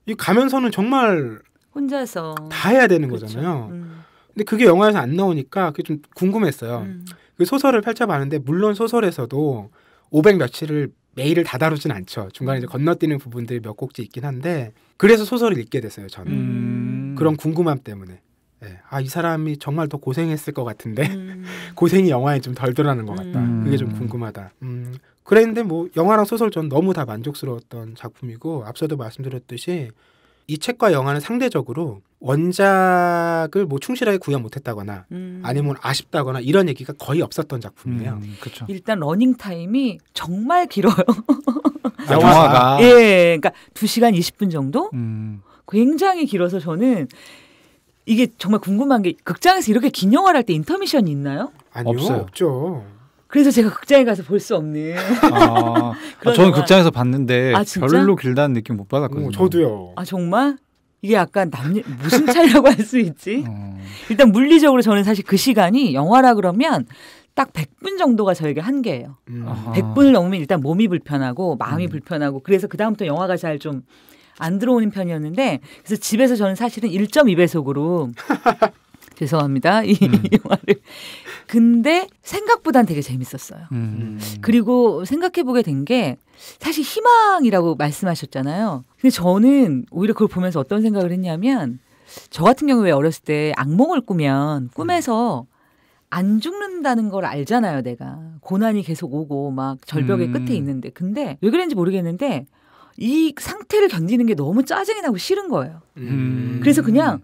이 가면서는 정말 혼자서 다 해야 되는 거잖아요. 근데 그게 영화에서 안 나오니까 그게 좀 궁금했어요. 그 소설을 펼쳐봤는데 물론 소설에서도 500 며칠을 매일을 다 다루진 않죠. 중간에 이제 건너뛰는 부분들이 몇 곡지 있긴 한데 그래서 소설을 읽게 됐어요. 저는. 그런 궁금함 때문에. 네. 아, 이 사람이 정말 더 고생했을 것 같은데 고생이 영화에 좀 덜 드러나는 것 같다. 그게 좀 궁금하다. 그랬는데 뭐 영화랑 소설 전 너무 다 만족스러웠던 작품이고 앞서도 말씀드렸듯이 이 책과 영화는 상대적으로 원작을 뭐 충실하게 구현 못했다거나 아니면 아쉽다거나 이런 얘기가 거의 없었던 작품이에요. 그렇죠. 일단 러닝 타임이 정말 길어요. 영화가 예, 그러니까 2시간 20분 정도? 굉장히 길어서 저는 이게 정말 궁금한 게 극장에서 이렇게 긴 영화를 할 때 인터미션이 있나요? 아니요, 없어요. 없죠. 그래서 제가 극장에 가서 볼 수 없는. 저는 극장에서 봤는데 진짜? 별로 길다는 느낌 못 받았거든요. 저도요. 아 정말? 이게 약간 무슨 차이라고 할 수 있지? 일단 물리적으로 저는 사실 그 시간이 영화라 그러면 딱 100분 정도가 저에게 한계예요. 100분을 넘으면 일단 몸이 불편하고 마음이 불편하고 그래서 그다음부터 영화가 잘 좀 안 들어오는 편이었는데 그래서 집에서 저는 사실은 1.2배속으로 죄송합니다. 이 영화를. 근데 생각보단 되게 재밌었어요. 그리고 생각해보게 된 게 사실 희망이라고 말씀하셨잖아요. 근데 저는 오히려 그걸 보면서 어떤 생각을 했냐면 저 같은 경우에 어렸을 때 악몽을 꾸면 꿈에서 안 죽는다는 걸 알잖아요. 내가. 고난이 계속 오고 막 절벽의 끝에 있는데. 근데 왜 그랬는지 모르겠는데 이 상태를 견디는 게 너무 짜증이 나고 싫은 거예요. 그래서 그냥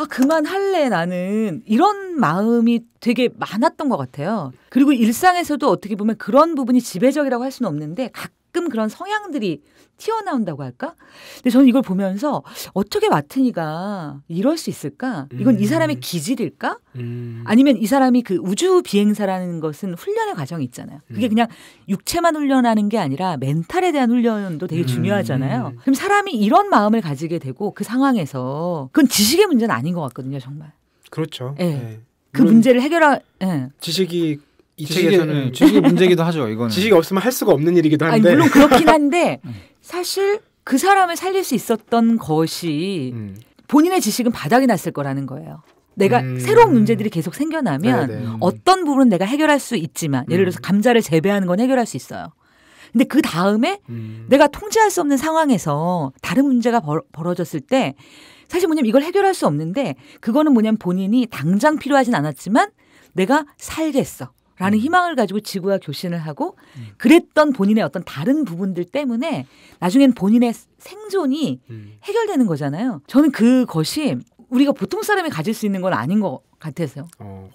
그만할래 나는 이런 마음이 되게 많았던 것 같아요. 그리고 일상에서도 어떻게 보면 그런 부분이 지배적이라고 할 수는 없는데 가끔 그런 성향들이 튀어나온다고 할까? 근데 저는 이걸 보면서 어떻게 마트니가 이럴 수 있을까? 이건 이 사람의 기질일까? 아니면 이 사람이 그 우주 비행사라는 것은 훈련의 과정이 있잖아요. 그게 그냥 육체만 훈련하는 게 아니라 멘탈에 대한 훈련도 되게 중요하잖아요. 그럼 사람이 이런 마음을 가지게 되고 그 상황에서 그건 지식의 문제는 아닌 것 같거든요, 정말. 그렇죠. 네. 네. 그 문제를 해결할 지식이 이 책에서는 지식의 문제기도 하죠. 이거는 지식이 없으면 할 수가 없는 일이기도 한데. 물론 그렇긴 한데 사실 그 사람을 살릴 수 있었던 것이 본인의 지식은 바닥이 났을 거라는 거예요. 내가 새로운 문제들이 계속 생겨나면 어떤 부분은 내가 해결할 수 있지만 예를 들어서 감자를 재배하는 건 해결할 수 있어요. 근데 그 다음에 내가 통제할 수 없는 상황에서 다른 문제가 벌어졌을 때 사실 뭐냐면 이걸 해결할 수 없는데 그거는 뭐냐면 본인이 당장 필요하진 않았지만 내가 살겠어. 라는 희망을 가지고 지구와 교신을 하고 그랬던 본인의 어떤 다른 부분들 때문에 나중에는 본인의 생존이 해결되는 거잖아요. 저는 그것이 우리가 보통 사람이 가질 수 있는 건 아닌 것 같아서요.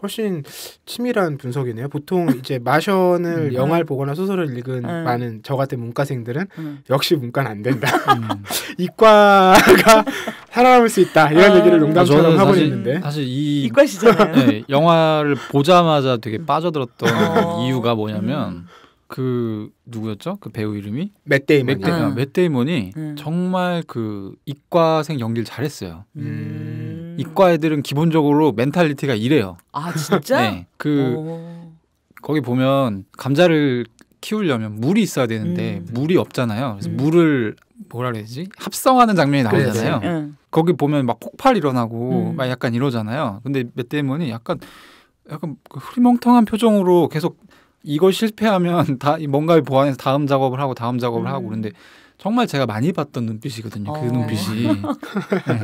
훨씬 치밀한 분석이네요. 보통 이제 마션을 영화를 보거나 소설을 읽은 많은 저 같은 문과생들은 역시 문과는 안 된다. 이과가 살아남을 수 있다. 이런 얘기를 농담처럼 하고 있는데 사실 이과시잖아요. 네, 영화를 보자마자 되게 빠져들었던 이유가 뭐냐면 그 누구였죠? 그 배우 이름이? 맷 데이먼. 맷 데이먼이 정말 그 이과생 연기를 잘했어요. 이과 애들은 기본적으로 멘탈리티가 이래요. 아 진짜? 네. 거기 보면 감자를 키우려면 물이 있어야 되는데 물이 없잖아요. 그래서 물을 뭐라 그래야지? 합성하는 장면이 나오잖아요. 거기 보면 막 폭발 일어나고 막 약간 이러잖아요. 근데 맷 데이먼이 약간 그 흐리멍텅한 표정으로 계속 이걸 실패하면 뭔가를 보완해서 다음 작업을 하고 그런데 정말 제가 많이 봤던 눈빛이거든요. 그 눈빛이. 네.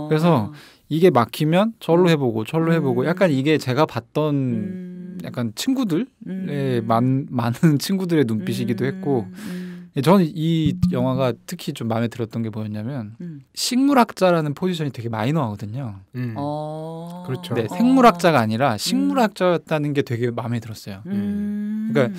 그래서 이게 막히면 절로 해보고 약간 이게 제가 봤던 약간 친구들의 많은 친구들의 눈빛이기도 했고 저는 이 영화가 특히 좀 마음에 들었던 게 뭐였냐면 식물학자라는 포지션이 되게 마이너하거든요. 그렇죠. 네, 생물학자가 아니라 식물학자였다는 게 되게 마음에 들었어요. 그러니까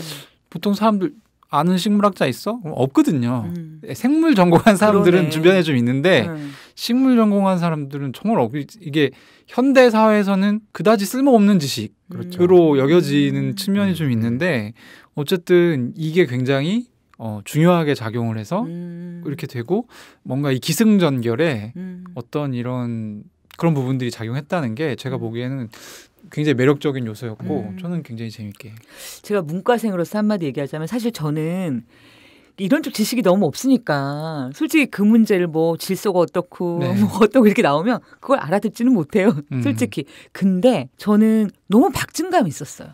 보통 사람들 아는 식물학자 있어? 없거든요. 생물 전공한 사람들은 그러네. 주변에 좀 있는데 식물 전공한 사람들은 정말 이게 현대 사회에서는 그다지 쓸모없는 지식으로 여겨지는 측면이 좀 있는데 어쨌든 이게 굉장히 중요하게 작용을 해서 이렇게 되고 뭔가 이 기승전결에 어떤 이런 그런 부분들이 작용했다는 게 제가 보기에는 굉장히 매력적인 요소였고 저는 굉장히 재밌게. 제가 문과생으로서 한마디 얘기하자면 사실 저는 이런 쪽 지식이 너무 없으니까 솔직히 그 문제를 뭐 질소가 어떻고 뭐 어떻고 이렇게 나오면 그걸 알아듣지는 못해요. 솔직히. 근데 저는 너무 박진감이 있었어요.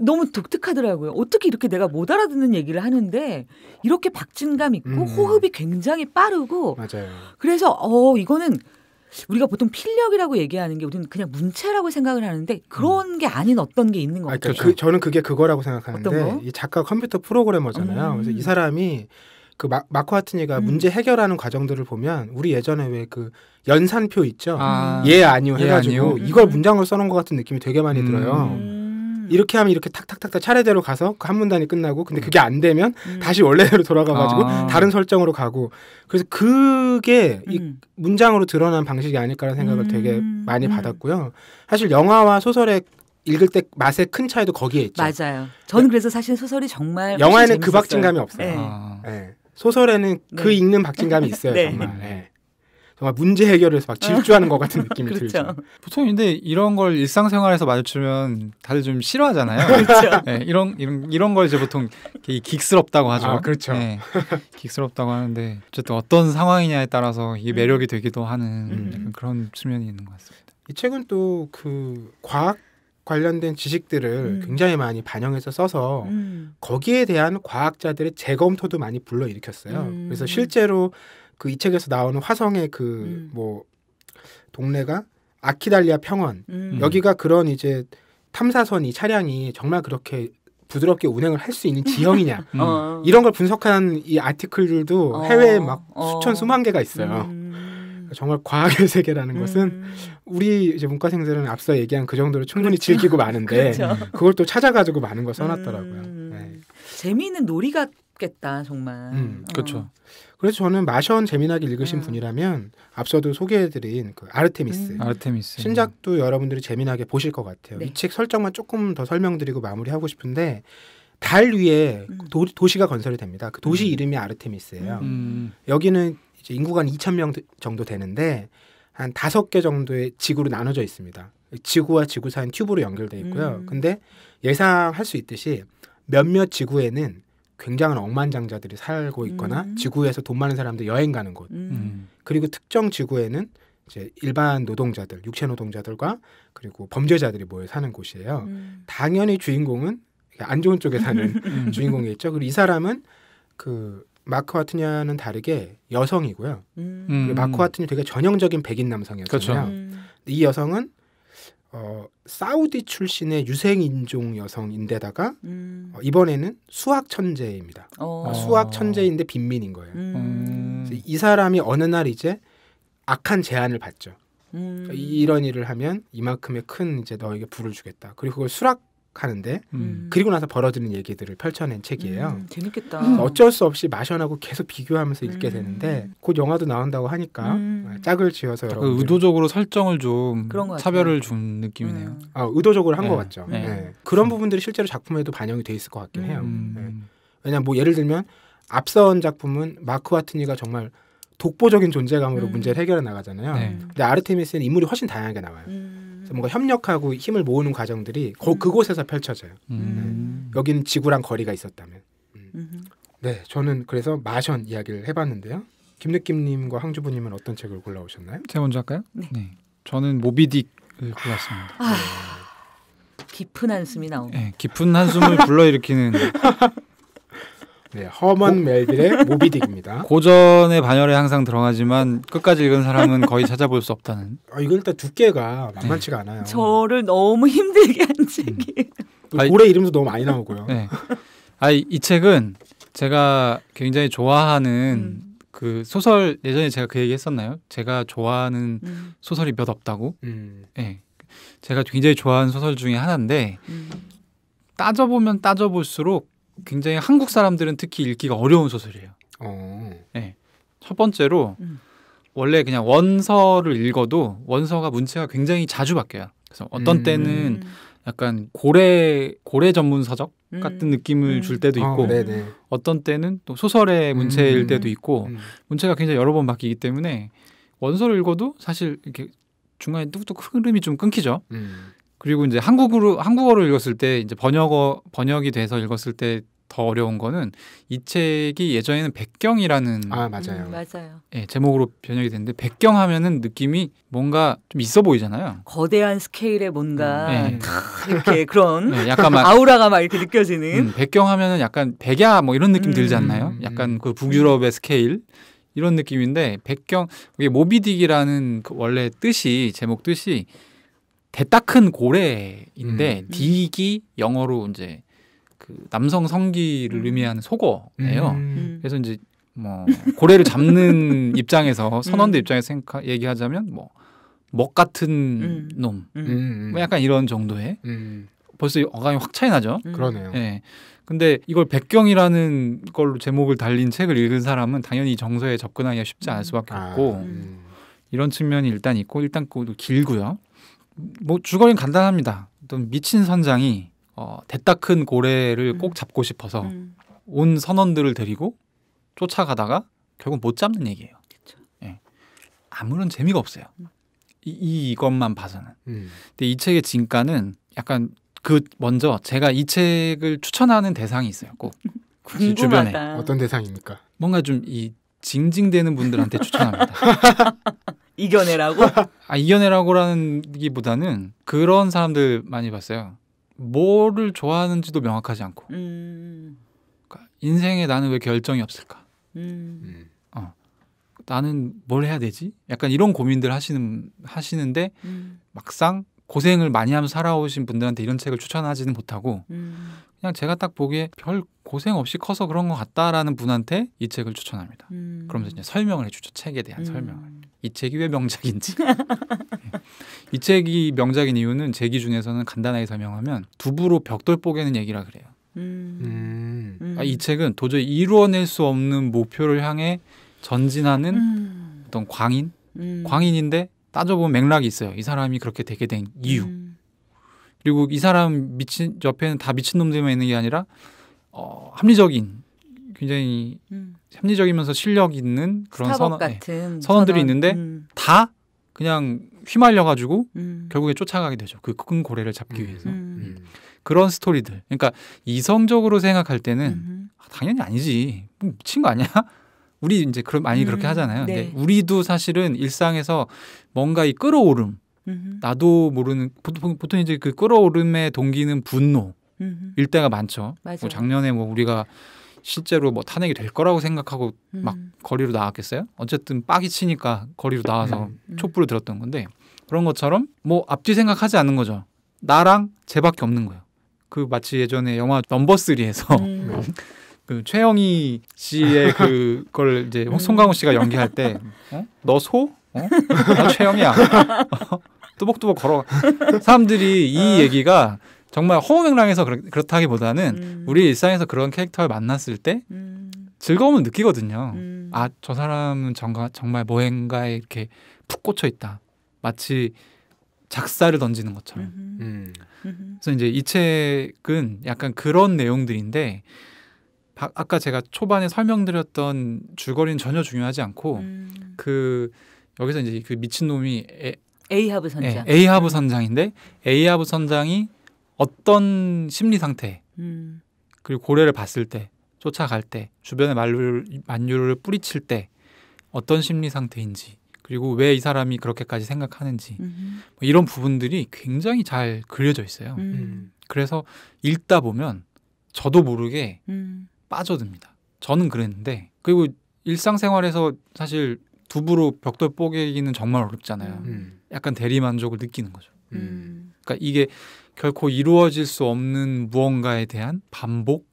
너무 독특하더라고요. 어떻게 이렇게 내가 못 알아듣는 얘기를 하는데 이렇게 박진감 있고 호흡이 굉장히 빠르고 맞아요. 그래서 이거는 우리가 보통 필력이라고 얘기하는 게 우리는 그냥 문체라고 생각을 하는데 그런 게 아닌 어떤 게 있는 것 같아요. 그러니까 저는 그게 그거라고 생각하는데 이 작가 컴퓨터 프로그래머잖아요. 그래서 이 사람이 그 마크 와트니가 문제 해결하는 과정들을 보면 우리 예전에 왜 그 연산표 있죠. 예 아니요 해가지고 이걸 문장으로 써놓은 것 같은 느낌이 되게 많이 들어요. 이렇게 하면 이렇게 탁탁탁탁 차례대로 가서 그 한 문단이 끝나고 근데 그게 안 되면 다시 원래대로 돌아가가지고 다른 설정으로 가고 그래서 그게 이 문장으로 드러난 방식이 아닐까라는 생각을 되게 많이 받았고요. 사실 영화와 소설의 읽을 때 맛의 큰 차이도 거기에 있죠. 맞아요. 저는 그래서 사실 소설이 정말 영화에는 그 박진감이 없어요. 네. 소설에는 그 읽는 박진감이 있어요. 정말. 네. 정말 문제 해결에서 막 질주하는 것 같은 느낌이 그렇죠. 들죠. 보통 근데 이런 걸 일상생활에서 마주치면 다들 좀 싫어하잖아요. 그렇죠. 네, 이런 걸 이제 보통 긱스럽다고 하죠. 그렇죠. 네, 긱스럽다고 하는데 어쨌든 어떤 상황이냐에 따라서 이게 매력이 되기도 하는 약간 그런 측면이 있는 것 같습니다. 이 책은 또 그 과학 관련된 지식들을 굉장히 많이 반영해서 써서 거기에 대한 과학자들의 재검토도 많이 불러일으켰어요. 그래서 실제로 그 이 책에서 나오는 화성의 그 뭐 동네가 아키달리아 평원 여기가 그런 이제 탐사선 이 차량이 정말 그렇게 부드럽게 운행을 할 수 있는 지형이냐 이런 걸 분석한 이 아티클들도 해외에 막 수천 수만 개가 있어요. 정말 과학의 세계라는 것은 우리 이제 문과생들은 앞서 얘기한 그 정도로 충분히 즐기고 마는데 그걸 또 찾아가지고 많은 걸 써놨더라고요. 네. 재미있는 놀이 같겠다 정말. 그렇죠. 그래서 저는 마션 재미나게 읽으신 분이라면 앞서도 소개해드린 그 아르테미스 신작도 여러분들이 재미나게 보실 것 같아요. 이 책 설정만 조금 더 설명드리고 마무리하고 싶은데 달 위에 도시가 건설이 됩니다. 그 도시 이름이 아르테미스예요. 여기는 이제 인구가 한 2,000명 정도 되는데 한 5개 정도의 지구로 나눠져 있습니다. 지구와 지구 사이는 튜브로 연결돼 있고요. 근데 예상할 수 있듯이 몇몇 지구에는 굉장한 억만장자들이 살고 있거나 지구에서 돈 많은 사람들 여행 가는 곳 그리고 특정 지구에는 이제 일반 노동자들, 육체 노동자들과 그리고 범죄자들이 모여 사는 곳이에요. 당연히 주인공은 안 좋은 쪽에 사는 주인공이겠죠. 그리고 이 사람은 그 마크 와트니와는 다르게 여성이고요. 그리고 마크 와트니 되게 전형적인 백인 남성이었잖아요. 그렇죠. 이 여성은 사우디 출신의 유생인종 여성인데다가 이번에는 수학 천재입니다. 수학 천재인데 빈민인 거예요. 이 사람이 어느 날 이제 악한 제안을 받죠. 이런 일을 하면 이만큼의 큰 이제 너에게 부를 주겠다. 그리고 그걸 수락하는데 그리고 나서 벌어지는 얘기들을 펼쳐낸 책이에요. 재밌겠다. 어쩔 수 없이 마션하고 계속 비교하면서 읽게 되는데 곧 영화도 나온다고 하니까 짝을 지어서 여러분 의도적으로 설정을 좀 차별을 준 느낌이네요. 의도적으로 한 것 같죠. 네. 그런 부분들이 실제로 작품에도 반영이 돼 있을 것 같긴 해요. 네. 왜냐하면 뭐 예를 들면 앞선 작품은 마크 와트니가 정말 독보적인 존재감으로 문제를 해결해 나가잖아요. 근데 아르테미스는 인물이 훨씬 다양하게 나와요. 그래서 뭔가 협력하고 힘을 모으는 과정들이 그곳에서 펼쳐져요. 여기는 지구랑 거리가 있었다면. 네, 저는 그래서 마션 이야기를 해봤는데요. 김느낌님과 황주부님은 어떤 책을 골라오셨나요? 제가 먼저 할까요? 네. 저는 모비딕을 골랐습니다. 깊은 한숨이 나옵니다. 네, 깊은 한숨을 불러일으키는 네, 허먼 멜빌의 모비딕입니다. 고전의 반열에 항상 들어가지만 끝까지 읽은 사람은 거의 찾아볼 수 없다는. 이거 일단 두께가 만만치가 않아요. 저를 너무 힘들게 한 책이에요. 고래 이름도 너무 많이 나오고요. 네. 이 책은 제가 굉장히 좋아하는 그 소설 예전에 제가 그 얘기 했었나요? 제가 좋아하는 소설이 몇 없다고. 네. 제가 굉장히 좋아하는 소설 중에 하나인데 따져보면 따져볼수록 굉장히 한국 사람들은 특히 읽기가 어려운 소설이에요. 네. 첫 번째로 원래 그냥 원서를 읽어도 원서가 문체가 굉장히 자주 바뀌어요. 그래서 어떤 때는 약간 고래 전문 서적 같은 느낌을 줄 때도 있고 어떤 때는 또 소설의 문체일 때도 있고 문체가 굉장히 여러 번 바뀌기 때문에 원서를 읽어도 사실 이렇게 중간에 뚝뚝 흐름이 좀 끊기죠. 그리고 이제 한국어로 읽었을 때 이제 번역이 돼서 읽었을 때 더 어려운 거는 이 책이 예전에는 백경이라는 맞아요. 네, 제목으로 번역이 됐는데 백경 하면은 느낌이 뭔가 좀 있어 보이잖아요. 거대한 스케일의 뭔가 이렇게 그런 약간 막 아우라가 막 이렇게 느껴지는. 백경 하면은 약간 백야 뭐 이런 느낌 들지 않나요? 약간 그 북유럽의 스케일 이런 느낌인데 배경 이게 모비딕이라는 그 원래 뜻이 제목 뜻이 대따 큰 고래인데 딕이 영어로 이제 그 남성 성기를 의미하는 속어예요. 그래서 이제 뭐 고래를 잡는 입장에서 선원들 입장에서 얘기하자면 뭐 먹 같은 놈, 뭐 약간 이런 정도의 벌써 어감이 확 차이 나죠. 그러네요. 네. 근데 이걸 백경이라는 걸로 제목을 달린 책을 읽은 사람은 당연히 이 정서에 접근하기가 쉽지 않을 수밖에 없고 이런 측면이 일단 있고 일단 길고요. 뭐 줄거리는 간단합니다. 어떤 미친 선장이 대따 큰 고래를 꼭 잡고 싶어서 온 선원들을 데리고 쫓아가다가 결국 못 잡는 얘기예요. 네. 아무런 재미가 없어요. 이것만 봐서는. 근데 이 책의 진가는 약간 먼저 제가 이 책을 추천하는 대상이 있어요. 꼭 주변에 어떤 대상입니까? 뭔가 좀 이 징징대는 분들한테 추천합니다. 이겨내라고? 이겨내라고라는기보다는 그런 사람들 많이 봤어요. 뭐를 좋아하는지도 명확하지 않고 그러니까 인생에 나는 왜 결정이 없을까? 나는 뭘 해야 되지? 약간 이런 고민들 하시는데 막상 고생을 많이 하면서 살아오신 분들한테 이런 책을 추천하지는 못하고 그냥 제가 딱 보기에 별 고생 없이 커서 그런 것 같다라는 분한테 이 책을 추천합니다. 그러면서 이제 설명을 해주죠. 책에 대한 설명을. 이 책이 왜 명작인지. 이 책이 명작인 이유는 제 기준에서는 간단하게 설명하면 두부로 벽돌 뽀개는 얘기라 그래요. 이 책은 도저히 이루어낼 수 없는 목표를 향해 전진하는 어떤 광인인데 따져보면 맥락이 있어요. 이 사람이 그렇게 되게 된 이유. 그리고 이 사람 옆에는 다 미친놈들만 있는 게 아니라 합리적인 굉장히 합리적이면서 실력 있는 그런 선원들이 있는데 다 그냥 휘말려가지고 결국에 쫓아가게 되죠. 그 큰 고래를 잡기 위해서. 그런 스토리들. 그러니까 이성적으로 생각할 때는 당연히 아니지. 미친 거 아니야? 우리 이제 많이 그렇게 하잖아요. 네. 근데 우리도 사실은 일상에서 뭔가 이 끌어오름, 나도 모르는 보통 이제 그 끌어오름의 동기는 분노일 때가 많죠. 뭐 작년에 뭐 우리가 실제로 뭐 탄핵이 될 거라고 생각하고 막 거리로 나왔겠어요? 어쨌든 빡이 치니까 거리로 나와서 촛불을 들었던 건데 그런 것처럼 뭐 앞뒤 생각하지 않는 거죠. 나랑 쟤밖에 없는 거예요. 그 마치 예전에 영화 넘버3에서 그 최영희 씨의 그걸 이제 송강호 씨가 연기할 때 너 소? 나 최영희야. 뚜벅뚜벅 걸어. 사람들이 이 얘기가 정말 허무맹랑해서 그렇다기보다는 우리 일상에서 그런 캐릭터를 만났을 때 즐거움을 느끼거든요. 저 사람은 정말 뭐인가에 이렇게 푹 꽂혀 있다. 마치 작사를 던지는 것처럼. 그래서 이제 이 책은 약간 그런 내용들인데 아까 제가 초반에 설명드렸던 줄거리는 전혀 중요하지 않고 여기서 이제 그 미친놈이 에이하브 선장. 에이하브 선장인데 에이하브 선장이 어떤 심리 상태 그리고 고래를 봤을 때 쫓아갈 때 주변에 만류를 뿌리칠 때 어떤 심리 상태인지 그리고 왜 이 사람이 그렇게까지 생각하는지 뭐 이런 부분들이 굉장히 잘 그려져 있어요. 그래서 읽다 보면 저도 모르게 빠져듭니다. 저는 그랬는데 그리고 일상생활에서 사실 두부로 벽돌 뽀개기는 정말 어렵잖아요. 약간 대리만족을 느끼는 거죠. 그러니까 이게 결코 이루어질 수 없는 무언가에 대한 반복,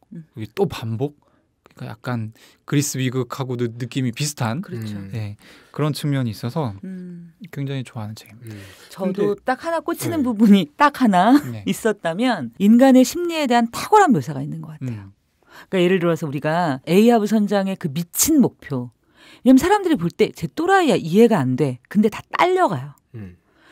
또 반복. 그러니까 약간 그리스 비극하고도 느낌이 비슷한 네, 그런 측면이 있어서 굉장히 좋아하는 책입니다. 저도 딱 하나 꽂히는 부분이 딱 하나 있었다면 인간의 심리에 대한 탁월한 묘사가 있는 것 같아요. 그러니까 예를 들어서 우리가 에이하브 선장의 그 미친 목표. 왜냐면 사람들이 볼 때 제 또라이야 이해가 안 돼. 근데 다 딸려가요.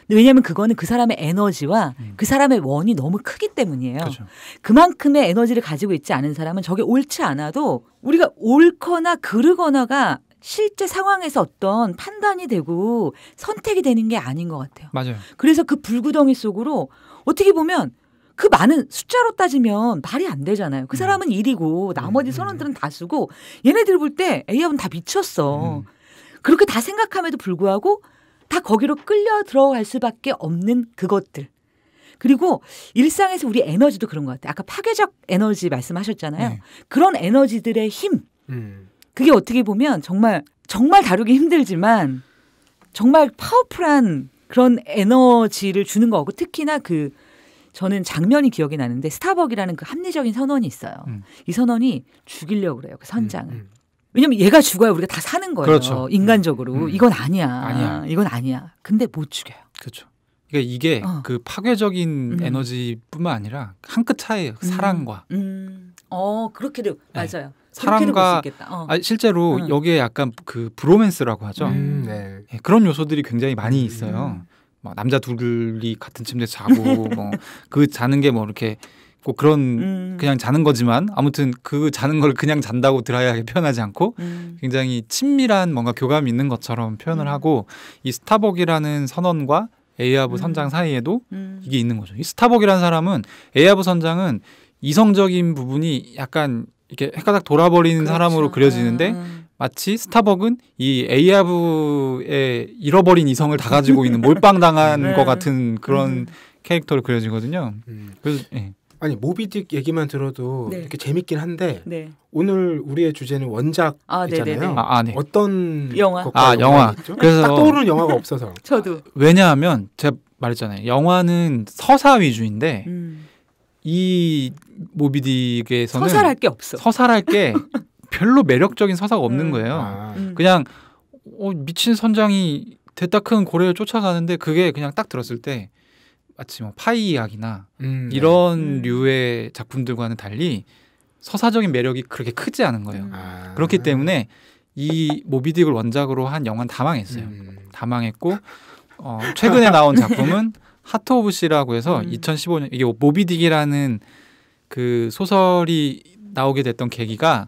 왜냐하면 그거는 그 사람의 에너지와 그 사람의 원이 너무 크기 때문이에요. 그렇죠. 그만큼의 에너지를 가지고 있지 않은 사람은 저게 옳지 않아도 우리가 옳거나 그르거나가 실제 상황에서 어떤 판단이 되고 선택이 되는 게 아닌 것 같아요. 맞아요. 그래서 그 불구덩이 속으로 어떻게 보면 그 많은 숫자로 따지면 말이 안 되잖아요. 그 사람은 1이고 나머지 선원들은 다수고 얘네들 볼 때 A합은 다 미쳤어. 그렇게 다 생각함에도 불구하고 다 거기로 끌려 들어갈 수밖에 없는 그것들. 그리고 일상에서 우리 에너지도 그런 것 같아요. 아까 파괴적 에너지 말씀하셨잖아요. 그런 에너지들의 힘. 그게 어떻게 보면 정말 정말 다루기 힘들지만 정말 파워풀한 그런 에너지를 주는 거 같고 특히나 저는 장면이 기억이 나는데 스타벅이라는 그 합리적인 선언이 있어요. 이 선언이 죽이려고 그래요. 그 선장을. 왜냐면 얘가 죽어야 우리가 다 사는 거예요. 그렇죠. 인간적으로. 이건 아니야. 이건 아니야. 근데 못 죽여요. 그렇죠. 그러니까 이게 그 파괴적인 에너지뿐만 아니라 한 끗 차이예요. 사랑과. 그렇게도 맞아요. 사랑과 실제로 여기에 약간 그 브로맨스라고 하죠. 네. 그런 요소들이 굉장히 많이 있어요. 막 남자 둘이 같은 침대에서 자고 뭐 그 자는 게 뭐 이렇게 꼭 그런 그냥 자는 거지만 아무튼 그 자는 걸 그냥 잔다고 드라이하게 표현하지 않고 굉장히 친밀한 뭔가 교감이 있는 것처럼 표현을 하고 이 스타벅이라는 선언과 에이하브 선장 사이에도 이게 있는 거죠. 이 스타벅이라는 사람은 에이하브 선장은 이성적인 부분이 약간 이렇게 헷가닥 돌아버리는 그렇죠. 사람으로 그려지는데 마치 스타벅은 이 에이하브의 잃어버린 이성을 다 가지고 있는 몰빵당한 것 같은 그런 캐릭터로 그려지거든요. 그래서 아니 모비딕 얘기만 들어도 네. 이렇게 재밌긴 한데 네. 오늘 우리의 주제는 원작이잖아요. 네. 어떤 영화? 영화. 그래서 딱 떠오르는 영화가 없어서. 저도. 왜냐하면 제가 말했잖아요. 영화는 서사 위주인데 이 모비딕에서는 서사할 게 없어. 서사할 게 별로 매력적인 서사가 없는 거예요. 그냥 미친 선장이 대따 큰 고래를 쫓아가는데 그게 그냥 딱 들었을 때 마치 뭐 파이 이야기나 이런 류의 작품들과는 달리 서사적인 매력이 그렇게 크지 않은 거예요. 그렇기 때문에 이 모비딕을 원작으로 한 영화는 다 망했어요. 다 망했고 최근에 나온 작품은 하트 오브 시라고 해서 2015년 이게 모비딕이라는 그 소설이 나오게 됐던 계기가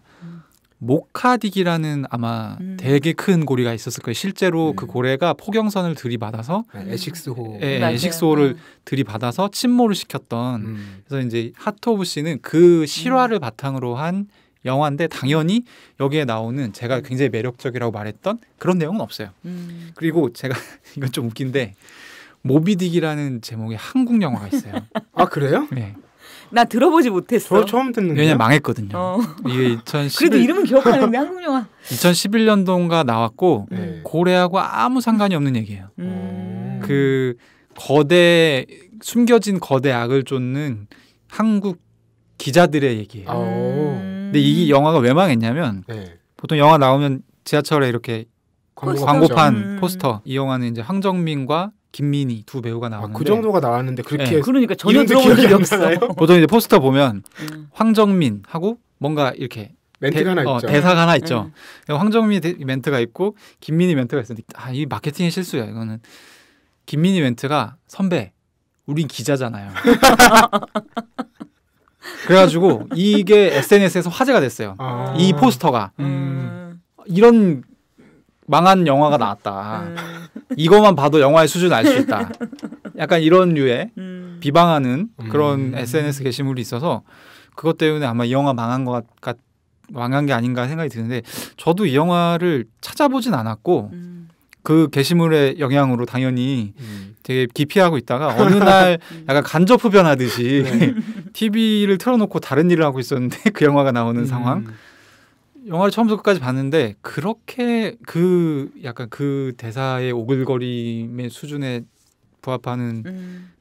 모카딕이라는 아마 되게 큰 고리가 있었을 거예요. 실제로 그 고래가 포경선을 들이받아서 에식스호, 에식스호를 들이받아서 침몰을 시켰던. 그래서 이제 하트 오브 시는 그 실화를 바탕으로 한 영화인데 당연히 여기에 나오는 제가 굉장히 매력적이라고 말했던 그런 내용은 없어요. 그리고 제가 이건 좀 웃긴데 모비딕이라는 제목의 한국 영화가 있어요. 아 그래요? 네. 나 들어보지 못했어. 저 처음 듣는데. 왜냐면 망했거든요. 이게 그래도 이름은 기억하는데 한국 영화. 2011년도인가 나왔고 고래하고 아무 상관이 없는 얘기예요. 그 숨겨진 거대 악을 쫓는 한국 기자들의 얘기예요. 근데 이 영화가 왜 망했냐면 보통 영화 나오면 지하철에 이렇게 광고판 포스터. 이 영화는 이제 황정민과 김민희 두 배우가 나왔는데 그 정도가 나왔는데 그렇게 그러니까 전혀 들어본 적이 없어요. 보통 이제 포스터 보면 황정민하고 뭔가 이렇게 멘트가 하나 있죠. 대사가 하나 있죠. 황정민 멘트가 있고 김민희 멘트가 있었는데 이 마케팅의 실수야. 이거는 김민희 멘트가 선배 우린 기자잖아요. 그래가지고 이게 SNS에서 화제가 됐어요. 이 포스터가 이런 망한 영화가 나왔다. 이것만 봐도 영화의 수준을 알 수 있다. 약간 이런 류의 비방하는 그런 SNS 게시물이 있어서 그것 때문에 아마 이 영화 망한 게 아닌가 생각이 드는데 저도 이 영화를 찾아보진 않았고 그 게시물의 영향으로 당연히 되게 기피하고 있다가 어느 날 약간 간접 흡연하듯이 TV를 틀어놓고 다른 일을 하고 있었는데 그 영화가 나오는 상황. 영화를 처음부터 끝까지 봤는데 그렇게 약간 그 대사의 오글거림의 수준에 부합하는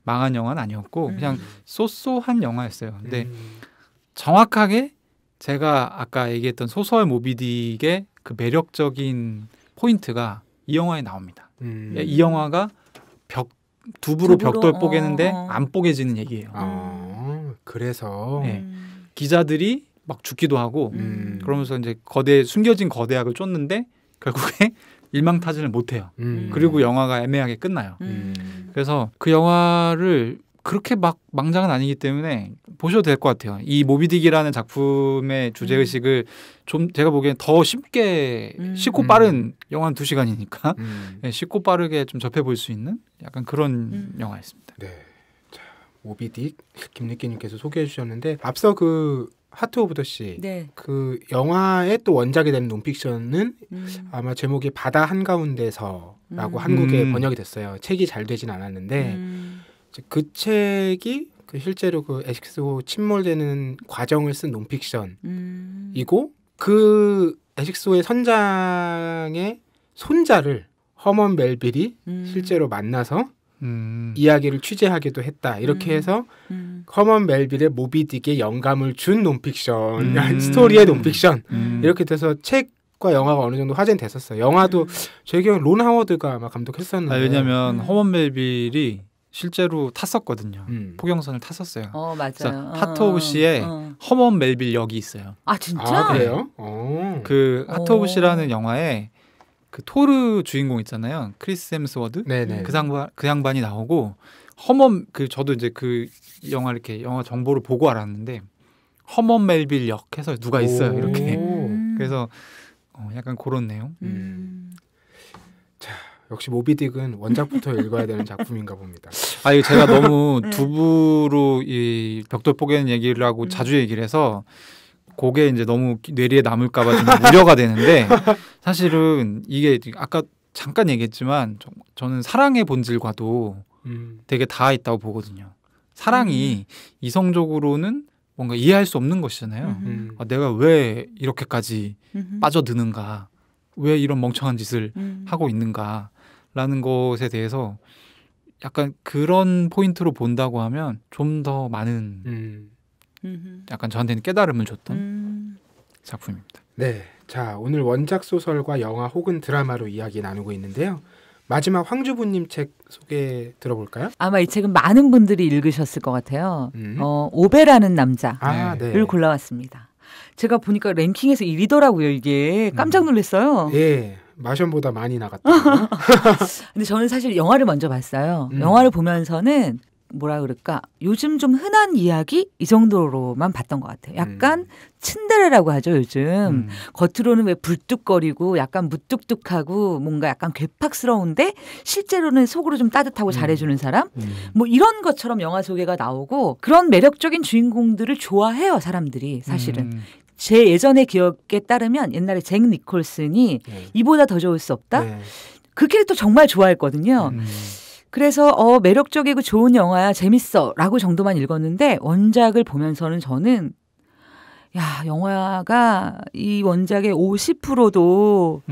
망한 영화는 아니었고 그냥 쏘쏘한 영화였어요. 근데 정확하게 제가 아까 얘기했던 소설 모비딕의 그 매력적인 포인트가 이 영화에 나옵니다. 이 영화가 두부로 벽돌 뽀개는데 안 뽀개지는 얘기예요. 그래서 기자들이 막 죽기도 하고 그러면서 이제 숨겨진 거대악을 쫓는데 결국에 일망타진을 못해요. 그리고 영화가 애매하게 끝나요. 그래서 그 영화를 그렇게 막 망작은 아니기 때문에 보셔도 될 것 같아요. 이 모비딕이라는 작품의 주제의식을 좀 제가 보기엔 더 쉽고 빠른 영화는 2시간이니까 쉽고 빠르게 좀 접해볼 수 있는 약간 그런 영화였습니다. 네. 자, 모비딕 김니끼님께서 소개해 주셨는데 앞서 그 하트 오브 더 시 그 영화의 또 원작이 되는 논픽션은 아마 제목이 바다 한가운데서라고 한국에 번역이 됐어요. 책이 잘 되진 않았는데 그 책이 실제로 그 에식스호 침몰되는 과정을 쓴 논픽션이고 그 에식소의 선장의 손자를 허먼 멜빌이 실제로 만나서 이야기를 취재하기도 했다. 이렇게 해서 허먼 멜빌의 모비딕에 영감을 준 논픽션, 스토리의 논픽션 이렇게 돼서 책과 영화가 어느 정도 화제는 됐었어요. 영화도 제 기억에 론 하워드가 아마 감독했었는데. 왜냐하면 허먼 멜빌이 실제로 탔었거든요. 포경선을 탔었어요. 맞아요. 하트 오브 시에 허먼 멜빌 역이 있어요. 아 진짜? 아, 그래요? 그 하트 오브 시라는 영화에 그 토르 주인공 있잖아요. 크리스 햄스워드. 네네. 그 양반이 나오고 저도 이제 그 영화 이렇게 영화 정보를 보고 알았는데 허먼 멜빌 역 해서 누가 있어요. 이렇게. 그래서 약간 그런 내용. 자, 역시 모비딕은 원작부터 읽어야 되는 작품인가 봅니다. 이거 제가 너무 두부로 이 벽돌 뽀개는 얘기를 하고 자주 얘기를 해서 그게 이제 너무 뇌리에 남을까봐 좀 우려가 되는데 사실은 이게 아까 잠깐 얘기했지만 저는 사랑의 본질과도 되게 닿아 있다고 보거든요. 사랑이 이성적으로는 뭔가 이해할 수 없는 것이잖아요. 내가 왜 이렇게까지 빠져드는가, 왜 이런 멍청한 짓을 하고 있는가라는 것에 대해서 약간 그런 포인트로 본다고 하면 좀 더 많은 약간 저한테는 깨달음을 줬던 작품입니다. 네, 자 오늘 원작 소설과 영화 혹은 드라마로 이야기 나누고 있는데요. 마지막 황주부님 책 소개 들어볼까요? 아마 이 책은 많은 분들이 읽으셨을 것 같아요. 오베라는 남자를 골라왔습니다. 제가 보니까 랭킹에서 1위더라고요. 이게 깜짝 놀랐어요. 예, 마션보다 많이 나갔다. 근데 저는 사실 영화를 먼저 봤어요. 영화를 보면서는 뭐라 그럴까, 요즘 좀 흔한 이야기 이 정도로만 봤던 것 같아요. 약간 츤데레라고 하죠 요즘. 겉으로는 왜 불뚝거리고 약간 무뚝뚝하고 뭔가 약간 괴팍스러운데 실제로는 속으로 좀 따뜻하고 잘해주는 사람, 뭐 이런 것처럼 영화 소개가 나오고 그런 매력적인 주인공들을 좋아해요 사람들이. 사실은 제 예전의 기억에 따르면 옛날에 잭 니콜슨이 이보다 더 좋을 수 없다, 그 캐릭터 정말 좋아했거든요. 그래서 매력적이고 좋은 영화야, 재밌어 라고 정도만 읽었는데 원작을 보면서는 저는 영화가 이 원작의 50%도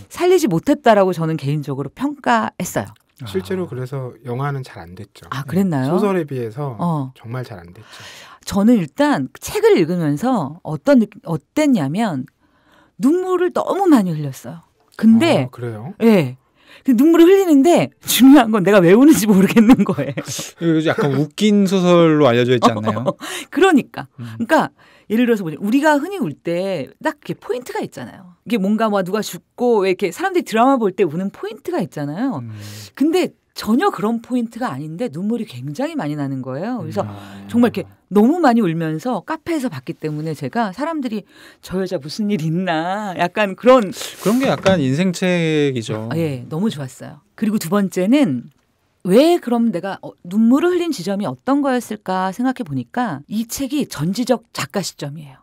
살리지 못했다라고 저는 개인적으로 평가했어요. 실제로 그래서 영화는 잘 안 됐죠. 아, 그랬나요? 소설에 비해서 정말 잘 안 됐죠. 저는 일단 책을 읽으면서 어땠냐면 눈물을 너무 많이 흘렸어요. 근데 그래요? 네. 눈물을 흘리는데 중요한 건 내가 왜 우는지 모르겠는 거예요. 약간 웃긴 소설로 알려져 있지 않나요? 그러니까 예를 들어서 우리가 흔히 울 때 딱 이렇게 포인트가 있잖아요. 이게 뭔가 누가 죽고 왜 이렇게 사람들이 드라마 볼 때 우는 포인트가 있잖아요. 근데 전혀 그런 포인트가 아닌데 눈물이 굉장히 많이 나는 거예요. 그래서 정말 이렇게 너무 많이 울면서 카페에서 봤기 때문에 제가 사람들이 저 여자 무슨 일 있나 약간 그런 게 약간 인생책이죠. 예, 너무 좋았어요. 그리고 두 번째는 왜 그럼 내가 눈물을 흘린 지점이 어떤 거였을까 생각해 보니까 이 책이 전지적 작가 시점이에요.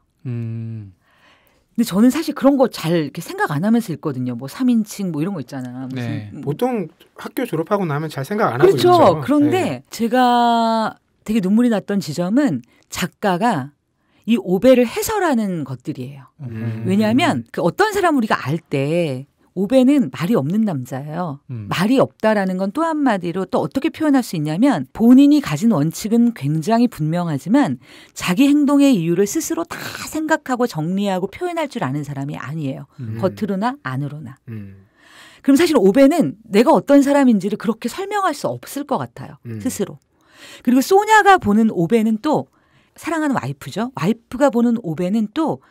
근데 저는 사실 그런 거 잘 이렇게 생각 안 하면서 읽거든요. 뭐 3인칭 뭐 이런 거 있잖아. 보통 학교 졸업하고 나면 잘 생각 안 그렇죠. 하고 읽죠. 그런데 제가 되게 눈물이 났던 지점은 작가가 이 오베를 해설하는 것들이에요. 왜냐하면 그 어떤 사람 우리가 알 때 오베는 말이 없는 남자예요. 말이 없다라는 건 또 한마디로 또 어떻게 표현할 수 있냐면 본인이 가진 원칙은 굉장히 분명하지만 자기 행동의 이유를 스스로 다 생각하고 정리하고 표현할 줄 아는 사람이 아니에요. 겉으로나 안으로나. 그럼 사실 오베는 내가 어떤 사람인지를 그렇게 설명할 수 없을 것 같아요. 스스로. 그리고 소냐가 보는 오베는 또 사랑하는 와이프죠. 와이프가 보는 오베는 또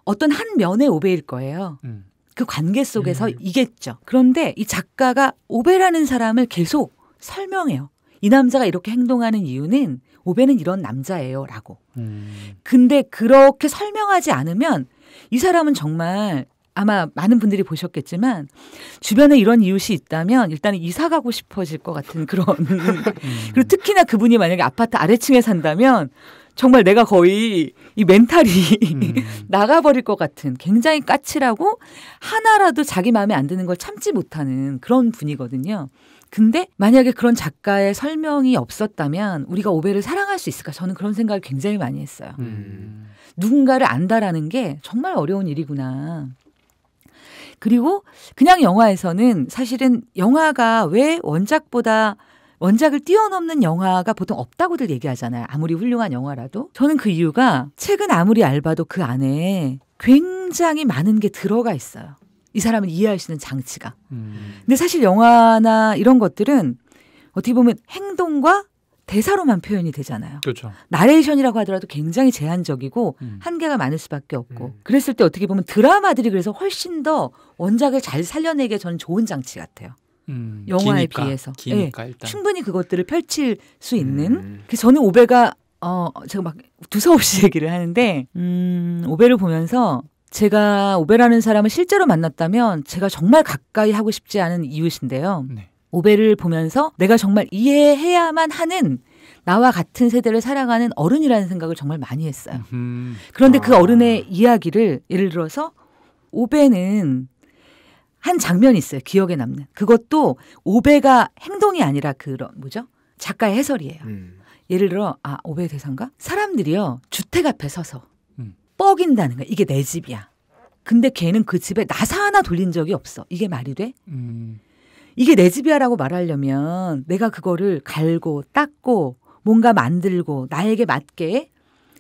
어떤 한 면의 오베일 거예요. 그 관계 속에서 이겠죠. 그런데 이 작가가 오베라는 사람을 계속 설명해요. 이 남자가 이렇게 행동하는 이유는 오베는 이런 남자예요 라고. 근데 그렇게 설명하지 않으면 이 사람은 정말 아마 많은 분들이 보셨겠지만 주변에 이런 이웃이 있다면 일단 이사 가고 싶어질 것 같은 그런 그리고 특히나 그분이 만약에 아파트 아래층에 산다면 정말 내가 거의 이 멘탈이 나가버릴 것 같은 굉장히 까칠하고 하나라도 자기 마음에 안 드는 걸 참지 못하는 그런 분이거든요. 근데 만약에 그런 작가의 설명이 없었다면 우리가 오베를 사랑할 수 있을까? 저는 그런 생각을 굉장히 많이 했어요. 누군가를 안다라는 게 정말 어려운 일이구나. 그리고 그냥 영화에서는 사실은 영화가 왜 원작을 뛰어넘는 영화가 보통 없다고들 얘기하잖아요. 아무리 훌륭한 영화라도. 저는 그 이유가 책은 아무리 얇아도 그 안에 굉장히 많은 게 들어가 있어요. 이 사람을 이해할 수 있는 장치가. 근데 사실 영화나 이런 것들은 어떻게 보면 행동과 대사로만 표현이 되잖아요. 그렇죠. 나레이션이라고 하더라도 굉장히 제한적이고 한계가 많을 수밖에 없고. 그랬을 때 어떻게 보면 드라마들이 그래서 훨씬 더 원작을 잘 살려내기에 저는 좋은 장치 같아요. 영화에 비해서. 기니까 네, 일단. 충분히 그것들을 펼칠 수 있는. 그래서 저는 오베가 제가 막 두서없이 얘기를 하는데 오베를 보면서 제가 오베라는 사람을 실제로 만났다면 제가 정말 가까이 하고 싶지 않은 이유신데요. 네. 오베를 보면서 내가 정말 이해해야만 하는 나와 같은 세대를 살아가는 어른이라는 생각을 정말 많이 했어요. 그런데 그 어른의 이야기를 예를 들어서 오베는 한 장면이 있어요. 기억에 남는. 그것도 오베가 행동이 아니라 작가의 해설이에요. 예를 들어 오베의 대사인가? 사람들이요. 주택 앞에 서서 뻐긴다는 거야. 이게 내 집이야. 근데 걔는 그 집에 나사 하나 돌린 적이 없어. 이게 말이 돼? 이게 내 집이야라고 말하려면 내가 그거를 갈고 닦고 뭔가 만들고 나에게 맞게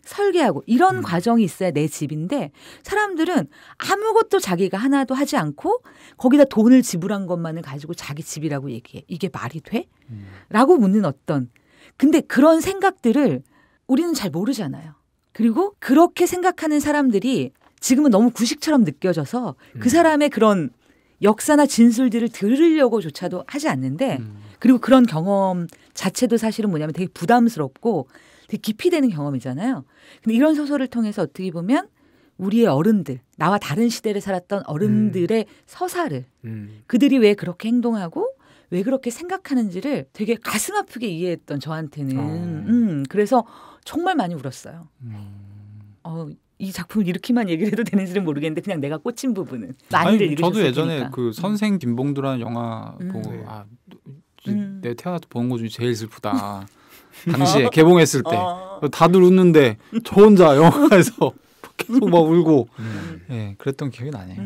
설계하고 이런 과정이 있어야 내 집인데 사람들은 아무것도 자기가 하나도 하지 않고 거기다 돈을 지불한 것만을 가지고 자기 집이라고 얘기해. 이게 말이 돼? 라고 묻는 근데 그런 생각들을 우리는 잘 모르잖아요. 그리고 그렇게 생각하는 사람들이 지금은 너무 구식처럼 느껴져서 그 사람의 그런 역사나 진술들을 들으려고조차도 하지 않는데 그리고 그런 경험 자체도 사실은 뭐냐면 되게 부담스럽고 되게 깊이 되는 경험이잖아요. 근데 이런 소설을 통해서 어떻게 보면 우리의 어른들, 나와 다른 시대를 살았던 어른들의 서사를 그들이 왜 그렇게 행동하고 왜 그렇게 생각하는지를 되게 가슴 아프게 이해했던 저한테는 그래서 정말 많이 울었어요. 이 작품을 이렇게만 얘기를 해도 되는지는 모르겠는데 그냥 내가 꽂힌 부분은 많이들 읽으셨을 저도 예전에 테니까. 그 선생 김봉두라는 영화 보고 내가 태어나서 보는 것 중에 제일 슬프다. 당시에 개봉했을 때 다들 웃는데 저 혼자 영화에서 계속 막 울고 그랬던 기억이 나네요.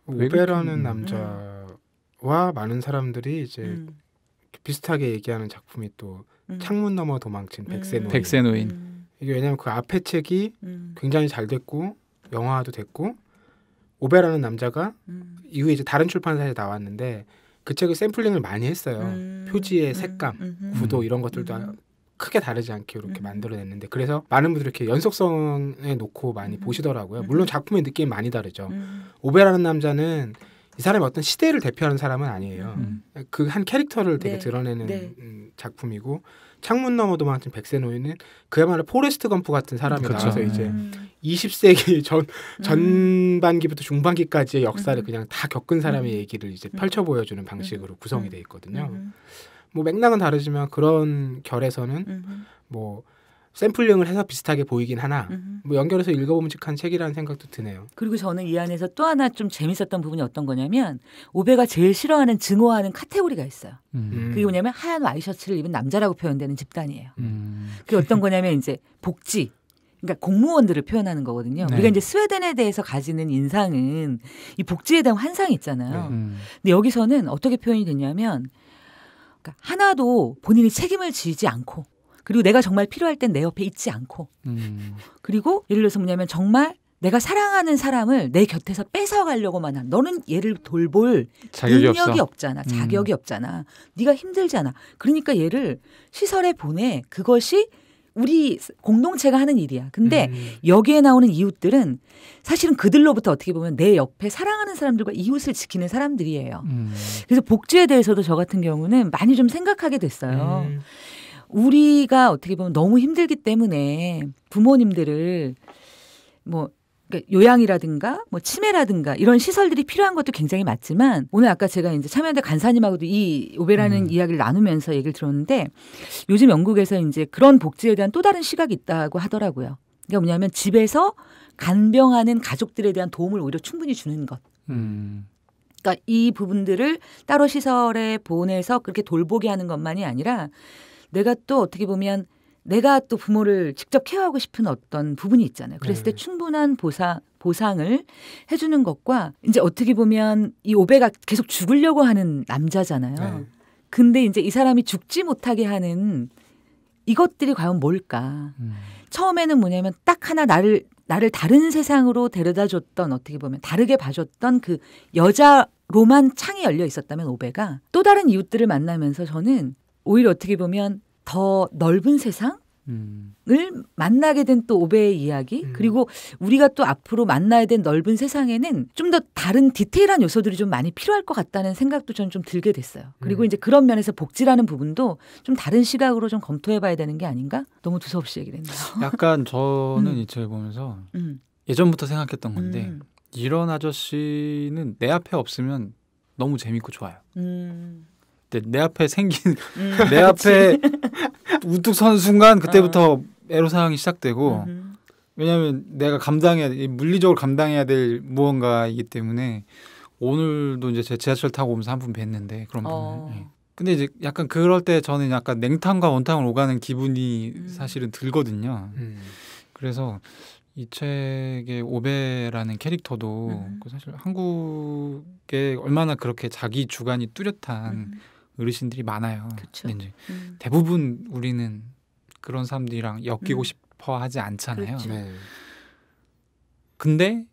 오베라는 남자와 많은 사람들이 이제 비슷하게 얘기하는 작품이 또 창문 너머 도망친 백세노인. 이게 왜냐하면 그 앞에 책이 굉장히 잘 됐고 영화도 됐고 오베라는 남자가 이후에 이제 다른 출판사에 나왔는데 그 책을 샘플링을 많이 했어요. 표지의 색감, 구도 이런 것들도 크게 다르지 않게 이렇게 만들어냈는데 그래서 많은 분들이 이렇게 연속성에 놓고 많이 보시더라고요. 물론 작품의 느낌이 많이 다르죠. 오베라는 남자는 이 사람이 어떤 시대를 대표하는 사람은 아니에요. 그 한 캐릭터를 되게 드러내는 작품이고 창문 너머 도망친 백세노인은 그야말로 포레스트 검프 같은 사람이 나와서 이제 20세기 전반기부터 중반기까지의 역사를 그냥 다 겪은 사람의 얘기를 이제 펼쳐 보여주는 방식으로 구성이 돼 있거든요. 뭐 맥락은 다르지만 그런 결에서는 뭐 샘플링을 해서 비슷하게 보이긴 하나 뭐 연결해서 읽어보면직한 책이라는 생각도 드네요. 그리고 저는 이 안에서 또 하나 좀 재밌었던 부분이 어떤 거냐면 오베가 제일 싫어하는 증오하는 카테고리가 있어요. 그게 뭐냐면 하얀 와이셔츠를 입은 남자라고 표현되는 집단이에요. 그게 어떤 거냐면 이제 복지 그러니까 공무원들을 표현하는 거거든요. 네. 우리가 이제 스웨덴에 대해서 가지는 인상은 이 복지에 대한 환상이 있잖아요. 근데 여기서는 어떻게 표현이 됐냐면 그러니까 하나도 본인이 책임을 지지 않고 그리고 내가 정말 필요할 땐 내 옆에 있지 않고 그리고 예를 들어서 뭐냐면 정말 내가 사랑하는 사람을 내 곁에서 뺏어가려고만 한 너는 얘를 돌볼 능력이 없잖아. 자격이 없잖아. 네가 힘들잖아. 그러니까 얘를 시설에 보내. 그것이 우리 공동체가 하는 일이야. 근데 여기에 나오는 이웃들은 사실은 그들로부터 어떻게 보면 내 옆에 사랑하는 사람들과 이웃을 지키는 사람들이에요. 그래서 복지에 대해서도 저 같은 경우는 많이 좀 생각하게 됐어요. 우리가 어떻게 보면 너무 힘들기 때문에 부모님들을 뭐 그러니까 요양이라든가 뭐 치매라든가 이런 시설들이 필요한 것도 굉장히 맞지만 오늘 아까 제가 이제 참여연대 간사님하고도 이 오베라는 이야기를 나누면서 얘기를 들었는데 요즘 영국에서 이제 그런 복지에 대한 또 다른 시각이 있다고 하더라고요. 그러니까 뭐냐면 집에서 간병하는 가족들에 대한 도움을 오히려 충분히 주는 것. 그러니까 이 부분들을 따로 시설에 보내서 그렇게 돌보게 하는 것만이 아니라 내가 또 어떻게 보면 내가 또 부모를 직접 케어하고 싶은 어떤 부분이 있잖아요. 그랬을 때 충분한 보상을 해주는 것과 이제 어떻게 보면 이 오베가 계속 죽으려고 하는 남자잖아요. 근데 이제 이 사람이 죽지 못하게 하는 이것들이 과연 뭘까? 처음에는 뭐냐면 딱 하나 나를 다른 세상으로 데려다줬던 어떻게 보면 다르게 봐줬던 그 여자로만 창이 열려 있었다면 오베가 또 다른 이웃들을 만나면서 저는 오히려 어떻게 보면 더 넓은 세상을 만나게 된 또 오베의 이야기 그리고 우리가 또 앞으로 만나야 된 넓은 세상에는 좀 더 다른 디테일한 요소들이 좀 많이 필요할 것 같다는 생각도 저는 좀 들게 됐어요. 그리고 이제 그런 면에서 복지라는 부분도 좀 다른 시각으로 좀 검토해봐야 되는 게 아닌가? 너무 두서없이 얘기를 했네요. 약간 저는 이 책을 보면서 예전부터 생각했던 건데 이런 아저씨는 내 앞에 없으면 너무 재밌고 좋아요. 내 앞에 생긴 내 앞에 우뚝 선 순간 그때부터 애로사항이 시작되고 왜냐하면 내가 물리적으로 감당해야 될 무언가이기 때문에 오늘도 이제 제 지하철 타고 오면서 한 분 뵀는데 그런 분을 네. 근데 이제 약간 그럴 때 저는 약간 냉탕과 온탕을 오가는 기분이 사실은 들거든요. 그래서 이 책의 오베라는 캐릭터도 사실 한국에 얼마나 그렇게 자기 주관이 뚜렷한 어르신들이 많아요. 그쵸. 근데 이제 대부분 우리는 그런 사람들이랑 엮이고 싶어 하지 않잖아요. 네. 근데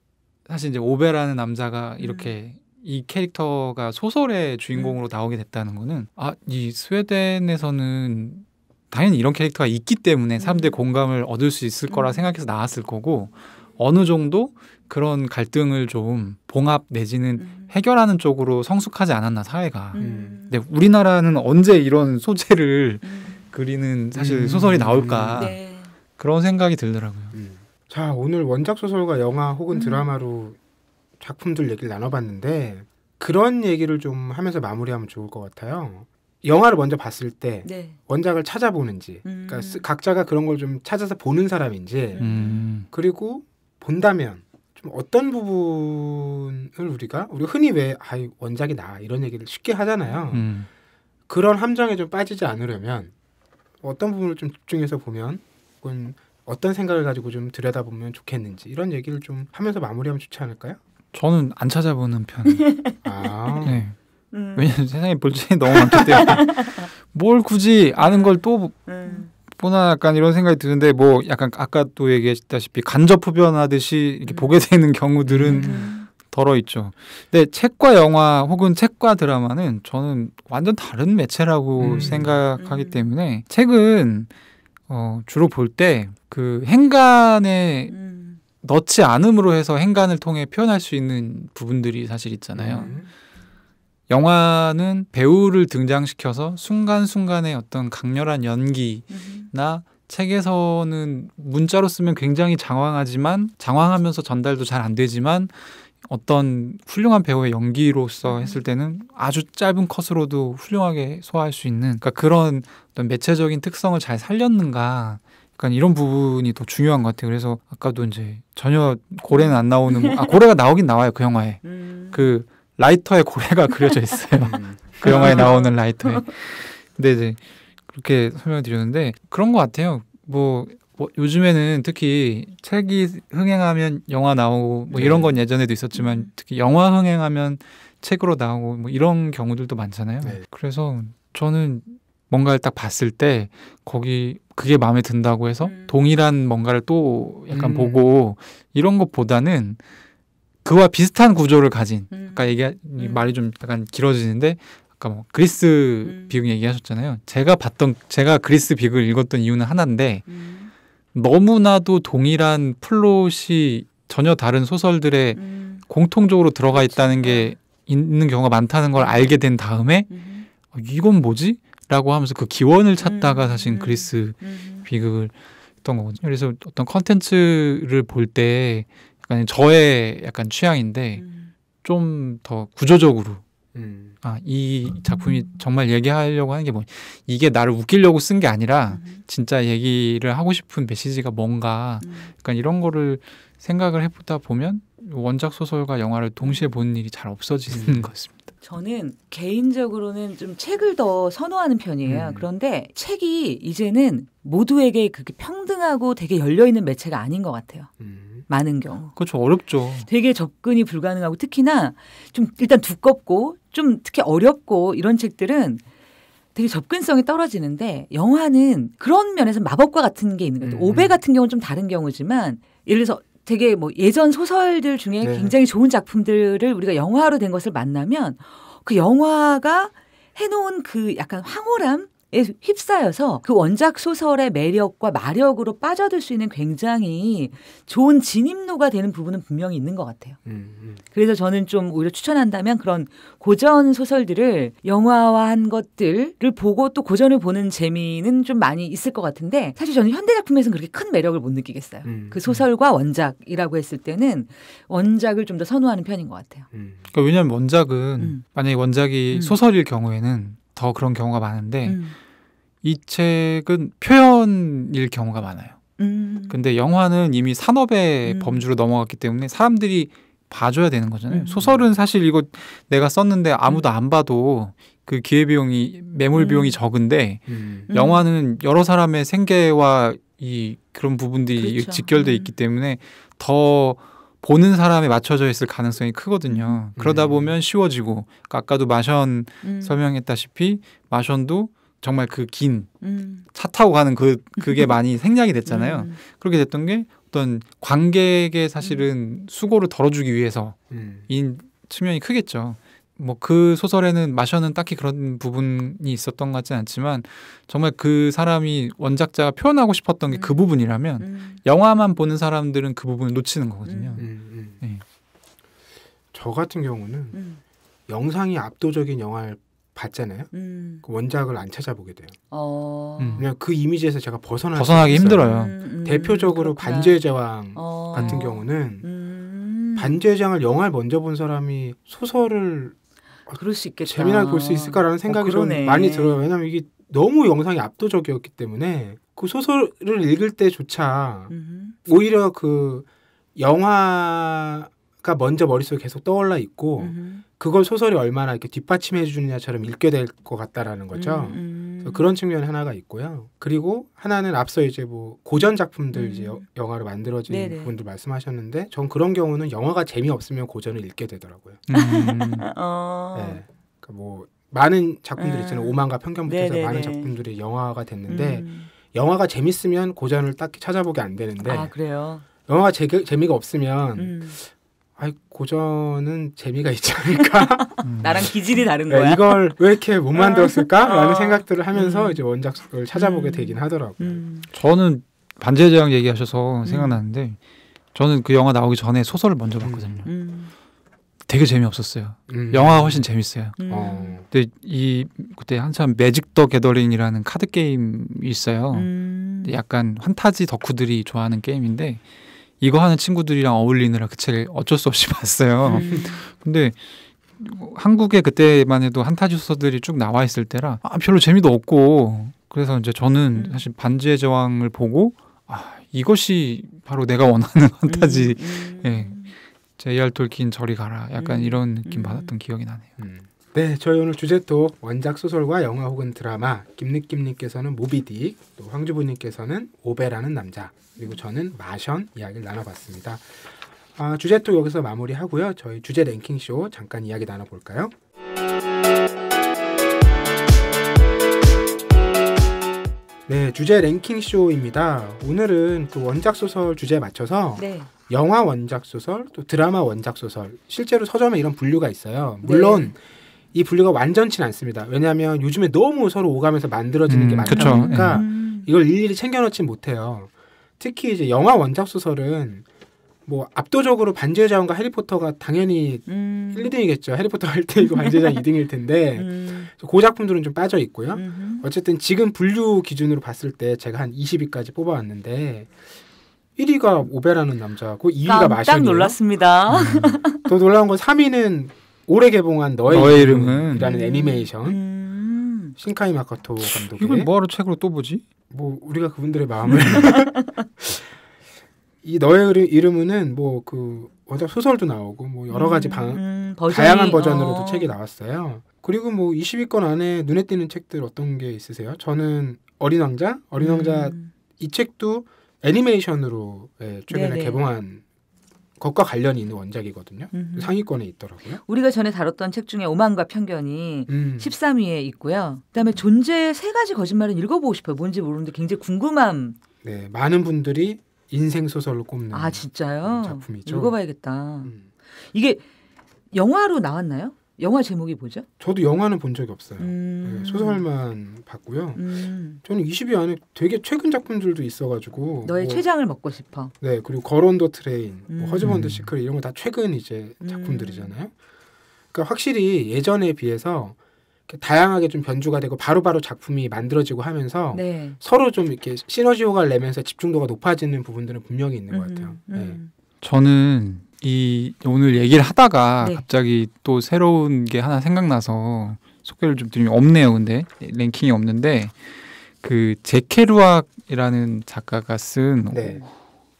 사실 이제 오베라는 남자가 이렇게 이 캐릭터가 소설의 주인공으로 나오게 됐다는 거는 이 스웨덴에서는 당연히 이런 캐릭터가 있기 때문에 사람들의 공감을 얻을 수 있을 거라 생각해서 나왔을 거고 어느 정도 그런 갈등을 좀 봉합 내지는 해결하는 쪽으로 성숙하지 않았나 사회가. 근데 우리나라는 언제 이런 소재를 그리는 사실 소설이 나올까 네. 그런 생각이 들더라고요. 자, 오늘 원작 소설과 영화 혹은 드라마로 작품들 얘기를 나눠봤는데 그런 얘기를 좀 하면서 마무리하면 좋을 것 같아요. 영화를 먼저 봤을 때 네. 원작을 찾아보는지 그러니까 각자가 그런 걸 좀 찾아서 보는 사람인지 그리고 본다면 좀 어떤 부분을 우리가 흔히 왜 원작이 나 이런 얘기를 쉽게 하잖아요. 그런 함정에 좀 빠지지 않으려면 어떤 부분을 좀 집중해서 보면 혹은 어떤 생각을 가지고 좀 들여다보면 좋겠는지 이런 얘기를 좀 하면서 마무리하면 좋지 않을까요? 저는 안 찾아보는 편. 네. 왜냐면 세상에 볼 책이 너무 많기 때문에 뭘 굳이 아는 걸 또 보나 약간 이런 생각이 드는데 뭐 약간 아까 또 얘기했다시피 간접 흡연하듯이 이렇게 보게 되는 경우들은 덜어 있죠. 근데 책과 영화 혹은 책과 드라마는 저는 완전 다른 매체라고 생각하기 때문에 책은 주로 볼 때 그 행간에 넣지 않음으로 해서 행간을 통해 표현할 수 있는 부분들이 사실 있잖아요. 영화는 배우를 등장시켜서 순간순간의 어떤 강렬한 연기나 책에서는 문자로 쓰면 굉장히 장황하지만 장황하면서 전달도 잘 안 되지만 어떤 훌륭한 배우의 연기로서 했을 때는 아주 짧은 컷으로도 훌륭하게 소화할 수 있는 그러니까 그런 어떤 매체적인 특성을 잘 살렸는가 약간 이런 부분이 더 중요한 것 같아요. 그래서 아까도 이제 전혀 고래는 안 나오는 고래가 나오긴 나와요. 그 영화에 그 라이터에 고래가 그려져 있어요. 그 영화에 나오는 라이터에. 근데 이제 그렇게 설명을 드렸는데 그런 것 같아요. 뭐 요즘에는 특히 책이 흥행하면 영화 나오고 뭐 이런 건 예전에도 있었지만 특히 영화 흥행하면 책으로 나오고 뭐 이런 경우들도 많잖아요. 네. 그래서 저는 뭔가를 딱 봤을 때 거기 그게 마음에 든다고 해서 동일한 뭔가를 또 약간 보고 이런 것보다는 그와 비슷한 구조를 가진 아까 말이 좀 약간 길어지는데 아까 뭐 그리스 비극 얘기하셨잖아요. 제가 그리스 비극을 읽었던 이유는 하나인데 너무나도 동일한 플롯이 전혀 다른 소설들에 공통적으로 들어가 있다는 게 있는 경우가 많다는 걸 알게 된 다음에 이건 뭐지? 라고 하면서 그 기원을 찾다가 사실 그리스 비극을 했던 거거든요. 그래서 어떤 컨텐츠를 볼 때 약간 저의 약간 취향인데 좀 더 구조적으로 이 작품이 정말 얘기하려고 하는 게 이게 나를 웃기려고 쓴 게 아니라 진짜 얘기를 하고 싶은 메시지가 뭔가 약간 이런 거를 생각을 해보다 보면 원작 소설과 영화를 동시에 보는 일이 잘 없어지는 것 같습니다. 저는 개인적으로는 좀 책을 더 선호하는 편이에요. 그런데 책이 이제는 모두에게 그렇게 평등하고 되게 열려있는 매체가 아닌 것 같아요. 많은 경우. 그렇죠. 어렵죠. 되게 접근이 불가능하고 특히나 좀 일단 두껍고 좀 특히 어렵고 이런 책들은 되게 접근성이 떨어지는데 영화는 그런 면에서 마법과 같은 게 있는 것 같아요. 오배 같은 경우는 좀 다른 경우지만 예를 들어서 되게 뭐 예전 소설들 중에 굉장히 좋은 작품들을 우리가 영화로 된 것을 만나면 그 영화가 해놓은 그 약간 황홀함에 휩싸여서 그 원작 소설의 매력과 마력으로 빠져들 수 있는 굉장히 좋은 진입로가 되는 부분은 분명히 있는 것 같아요. 그래서 저는 좀 오히려 추천한다면 그런 고전 소설들을 영화화한 것들을 보고 또 고전을 보는 재미는 좀 많이 있을 것 같은데 사실 저는 현대 작품에서는 그렇게 큰 매력을 못 느끼겠어요. 그 소설과 원작이라고 했을 때는 원작을 좀 더 선호하는 편인 것 같아요. 그러니까 왜냐하면 원작은 만약에 원작이 소설일 경우에는 더 그런 경우가 많은데 이 책은 표현일 경우가 많아요. 근데 영화는 이미 산업의 범주로 넘어갔기 때문에 사람들이 봐줘야 되는 거잖아요. 소설은 사실 이거 내가 썼는데 아무도 안 봐도 그 기회비용이 매몰 비용이 적은데 영화는 여러 사람의 생계와 이 그런 부분들이 그렇죠. 직결돼 있기 때문에 더 보는 사람에 맞춰져 있을 가능성이 크거든요. 그러다 보면 쉬워지고 아까도 마션 설명했다시피 마션도 정말 그 긴 차 타고 가는 그게 많이 생략이 됐잖아요. 그렇게 됐던 게 어떤 관객의 사실은 수고를 덜어주기 위해서인 측면이 크겠죠. 뭐 그 소설에는 마션은 딱히 그런 부분이 있었던 것 같지는 않지만 정말 그 사람이 원작자가 표현하고 싶었던 게 그 부분이라면 영화만 보는 사람들은 그 부분을 놓치는 거거든요. 네. 저 같은 경우는 영상이 압도적인 영화를 봤잖아요. 그 원작을 안 찾아보게 돼요. 그냥 그 이미지에서 제가 벗어나기 힘들어요. 대표적으로 그렇구나. 반지의 제왕 같은 경우는 반지의 제왕을 영화를 먼저 본 사람이 소설을 그럴 수 있겠다. 재미나게 볼 수 있을까라는 생각이 좀 많이 들어요. 왜냐하면 이게 너무 영상이 압도적이었기 때문에 그 소설을 읽을 때조차 오히려 그 영화가 먼저 머릿속에 계속 떠올라 있고 그걸 소설이 얼마나 이렇게 뒷받침해 주느냐처럼 읽게 될 것 같다라는 거죠. 그래서 그런 측면 하나가 있고요. 그리고 하나는 앞서 이제 뭐 고전 작품들 이제 영화로 만들어진 네네. 부분들 말씀하셨는데 전 그런 경우는 영화가 재미없으면 고전을 읽게 되더라고요. 네. 그러니까 뭐 많은 작품들 있잖아요. 오만과 편견부터 해서 많은 작품들이 영화가 됐는데 영화가 재밌으면 고전을 딱히 찾아보게 안 되는데 아 그래요? 영화가 재미가 없으면 아이 고전은 재미가 있지 않을까? 나랑 기질이 다른 거야. 이걸 왜 이렇게 못 만들었을까라는 생각들을 하면서 이제 원작을 찾아보게 되긴 하더라고요. 저는 반지의 제왕 얘기하셔서 생각나는데 저는 그 영화 나오기 전에 소설을 먼저 봤거든요. 되게 재미없었어요. 영화가 훨씬 재밌어요. 근데 그때 한참 매직 더 게더링이라는 카드 게임이 있어요. 약간 환타지 덕후들이 좋아하는 게임인데 이거 하는 친구들이랑 어울리느라 그 책을 어쩔 수 없이 봤어요. 근데 한국에 그때만 해도 환타지 소설들이 쭉 나와 있을 때라 별로 재미도 없고 그래서 이제 저는 사실 반지의 제왕을 보고 이것이 바로 내가 원하는 환타지 J.R. 톨킨 저리 가라 약간 이런 느낌 받았던 기억이 나네요. 네, 저희 오늘 주제톡 원작 소설과 영화 혹은 드라마 김느낌님께서는 모비딕, 또 황주부님께서는 오베라는 남자, 그리고 저는 마션 이야기를 나눠봤습니다. 주제톡 여기서 마무리하고요. 저희 주제 랭킹쇼 잠깐 이야기 나눠볼까요? 네, 주제 랭킹쇼입니다. 오늘은 그 원작 소설 주제에 맞춰서 영화 원작 소설, 또 드라마 원작 소설, 실제로 서점에 이런 분류가 있어요. 물론 이 분류가 완전치는 않습니다. 왜냐하면 요즘에 너무 서로 오가면서 만들어지는 게 많다 보니까 이걸 일일이 챙겨놓진 못해요. 특히 이제 영화 원작 소설은 뭐 압도적으로 반지의 제왕과 해리포터가 당연히 1, 2등이겠죠. 해리포터 할 때 이거 반지의 제왕 2등일 텐데 그 작품들은 좀 빠져 있고요. 어쨌든 지금 분류 기준으로 봤을 때 제가 한 20위까지 뽑아왔는데 1위가 오베라는 남자고 2위가 마션이에요. 깜짝 놀랐습니다. 더 놀라운 건 3위는 올해 개봉한 너의 이름은이라는 애니메이션 신카이 마코토 감독의. 이걸 뭐하러 책으로 또 보지? 뭐 우리가 그분들의 마음을 이 너의 이름은 뭐 그 소설도 나오고 뭐 여러 가지 다양한 버전으로도 책이 나왔어요. 그리고 뭐 20위권 안에 눈에 띄는 책들 어떤 게 있으세요? 저는 어린 왕자 이 책도 애니메이션으로 최근에 네네. 개봉한 것과 관련이 있는 원작이거든요. 상위권에 있더라고요. 우리가 전에 다뤘던 책 중에 오만과 편견이 13위에 있고요. 그다음에 존재의 3가지 거짓말은 읽어보고 싶어요. 뭔지 모르는데 굉장히 궁금함. 네, 많은 분들이 인생 소설로 꼽는 진짜요? 작품이죠. 읽어봐야겠다. 이게 영화로 나왔나요? 영화 제목이 뭐죠? 저도 영화는 본 적이 없어요. 네, 소설만 봤고요. 저는 20위 안에 되게 최근 작품들도 있어가지고 너의 췌장을 먹고 싶어. 네, 그리고 걸 온 더 트레인, 허즈 번더 시크릿 이런 거 다 최근 이제 작품들이잖아요. 그러니까 확실히 예전에 비해서 다양하게 좀 변주가 되고 바로바로 작품이 만들어지고 하면서 네. 서로 좀 이렇게 시너지 효과를 내면서 집중도가 높아지는 부분들은 분명히 있는 것 같아요. 네. 저는 오늘 얘기를 하다가 네. 갑자기 또 새로운 게 하나 생각나서 소개를 좀 드리면 없네요. 근데 랭킹이 없는데 그 제케루악이라는 작가가 쓴 네.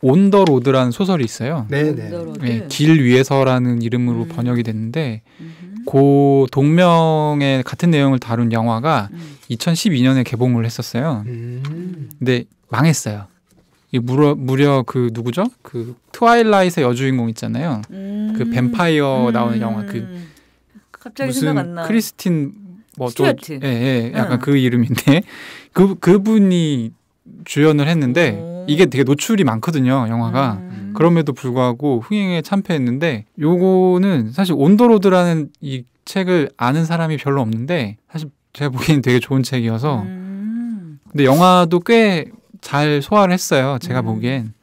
온 더 로드라는 소설이 있어요. 네네. 네, 길 위에서라는 이름으로 번역이 됐는데 그 동명의 같은 내용을 다룬 영화가 2012년에 개봉을 했었어요. 근데 망했어요. 무려 그 누구죠? 그 트와일라이트의 여주인공 있잖아요. 그 뱀파이어 나오는 영화 갑자기 생각 안 나. 크리스틴 스튜어트. 약간 그 이름인데 그분이 주연을 했는데 이게 되게 노출이 많거든요, 영화가. 그럼에도 불구하고 흥행에 참패했는데 요거는 사실 온더로드라는 이 책을 아는 사람이 별로 없는데 사실 제가 보기엔 되게 좋은 책이어서 근데 영화도 꽤 잘 소화를 했어요. 제가 보기엔.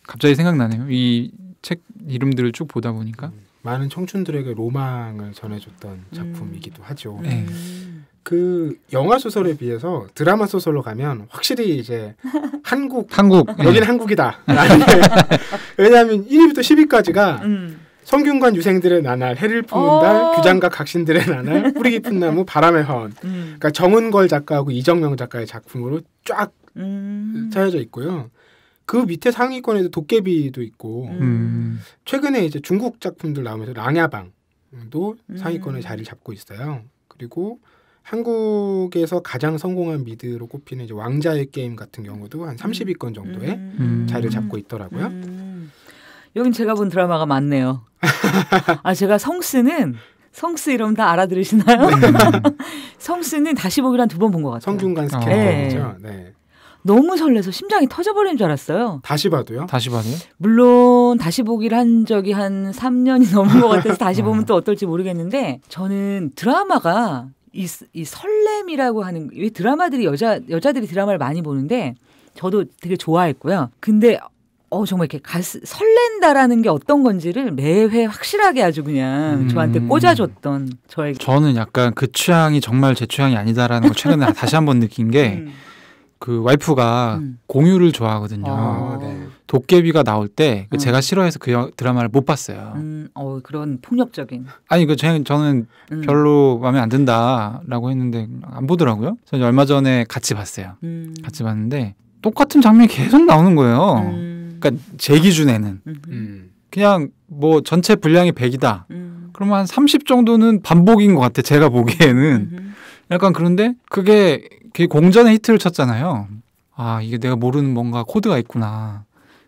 갑자기 생각나네요. 이 책 이름들을 쭉 보다 보니까. 많은 청춘들에게 로망을 전해줬던 작품이기도 하죠. 그 영화 소설에 비해서 드라마 소설로 가면 확실히 이제 한국 여기는 한국이다. 왜냐하면 1위부터 10위까지가 성균관 유생들의 나날, 해를 품은 달, 규장과 각신들의 나날, 뿌리 깊은 나무, 바람의 헌. 그러니까 정은걸 작가하고 이정명 작가의 작품으로 쫙 짜여져 있고요. 그 밑에 상위권에도 도깨비도 있고 최근에 이제 중국 작품들 나오면서 랑야방도 상위권에 자리를 잡고 있어요. 그리고 한국에서 가장 성공한 미드로 꼽히는 이제 왕자의 게임 같은 경우도 한 30위권 정도에 자리를 잡고 있더라고요. 여긴 제가 본 드라마가 많네요. 제가 성스 이러면 다 알아들으시나요? 성스는 다시 보기로 한 2번 본 것 같아요. 성균관 스캔들이죠. 네. 너무 설레서 심장이 터져버리는 줄 알았어요. 다시 봐도요? 다시 봐도요? 물론 다시 보기를 한 적이 한 3년이 넘은 것 같아서 다시 보면 또 어떨지 모르겠는데 저는 드라마가 이 설렘이라고 하는 왜 드라마들이 여자들이 드라마를 많이 보는데 저도 되게 좋아했고요. 근데 정말 이렇게 설렌다라는 게 어떤 건지를 매회 확실하게 아주 그냥 저한테 꽂아줬던 저에게. 저는 약간 그 취향이 정말 제 취향이 아니다라는 걸 최근에 다시 한번 느낀 게 그 와이프가 공유를 좋아하거든요. 네. 도깨비가 나올 때 제가 싫어해서 그 드라마를 못 봤어요. 그런 폭력적인. 아니 저는 별로 마음에 안 든다라고 했는데 안 보더라고요. 저는 얼마 전에 같이 봤어요. 같이 봤는데 똑같은 장면이 계속 나오는 거예요. 그러니까 제 기준에는 그냥 뭐 전체 분량이 100이다. 그러면 한 30 정도는 반복인 것 같아. 제가 보기에는. 약간 그런데 그게 공전의 히트를 쳤잖아요. 이게 내가 모르는 뭔가 코드가 있구나.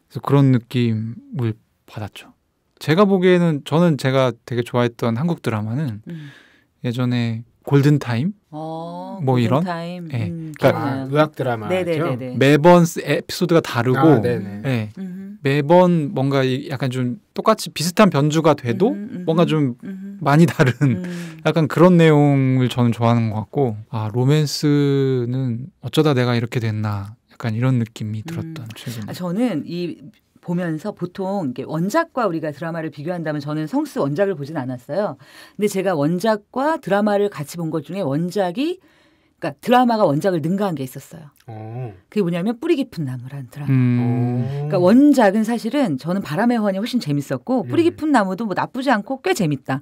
그래서 그런 느낌을 받았죠. 제가 보기에는 제가 되게 좋아했던 한국 드라마는 예전에 골든타임? 뭐 이런? 타임. 네. 그러니까 의학 드라마죠. 네네네네. 매번 에피소드가 다르고 네. 매번 뭔가 약간 좀 똑같이 비슷한 변주가 돼도 뭔가 좀 많이 다른 약간 그런 내용을 저는 좋아하는 것 같고 로맨스는 어쩌다 내가 이렇게 됐나 약간 이런 느낌이 들었던 최근에. 저는 보면서 보통 이렇게 원작과 우리가 드라마를 비교한다면 저는 성스 원작을 보진 않았어요. 근데 제가 원작과 드라마를 같이 본 것 중에 원작이 그러니까 드라마가 원작을 능가한 게 있었어요. 그게 뭐냐면 뿌리 깊은 나무라는 드라마. 그러니까 원작은 사실은 저는 바람의 호환이 훨씬 재밌었고 뿌리 깊은 나무도 뭐 나쁘지 않고 꽤 재밌다.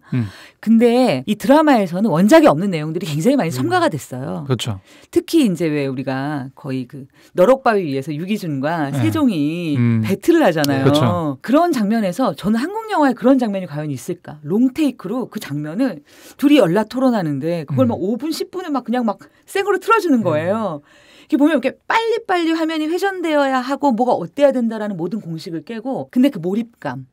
근데 이 드라마에서는 원작이 없는 내용들이 굉장히 많이 첨가가 됐어요. 그렇죠. 특히 이제 왜 우리가 거의 그 너럭바위 위에서 유기준과 세종이 배틀을 하잖아요. 그렇죠. 그런 장면에서 저는 한국 영화에 그런 장면이 과연 있을까? 롱테이크로 그 장면을 둘이 연락 토론하는데 그걸 막 5분, 10분을 막 그냥 막 생으로 틀어주는 거예요. 이렇게 보면 이렇게 빨리빨리 화면이 회전되어야 하고 뭐가 어때야 된다라는 모든 공식을 깨고 근데 그 몰입감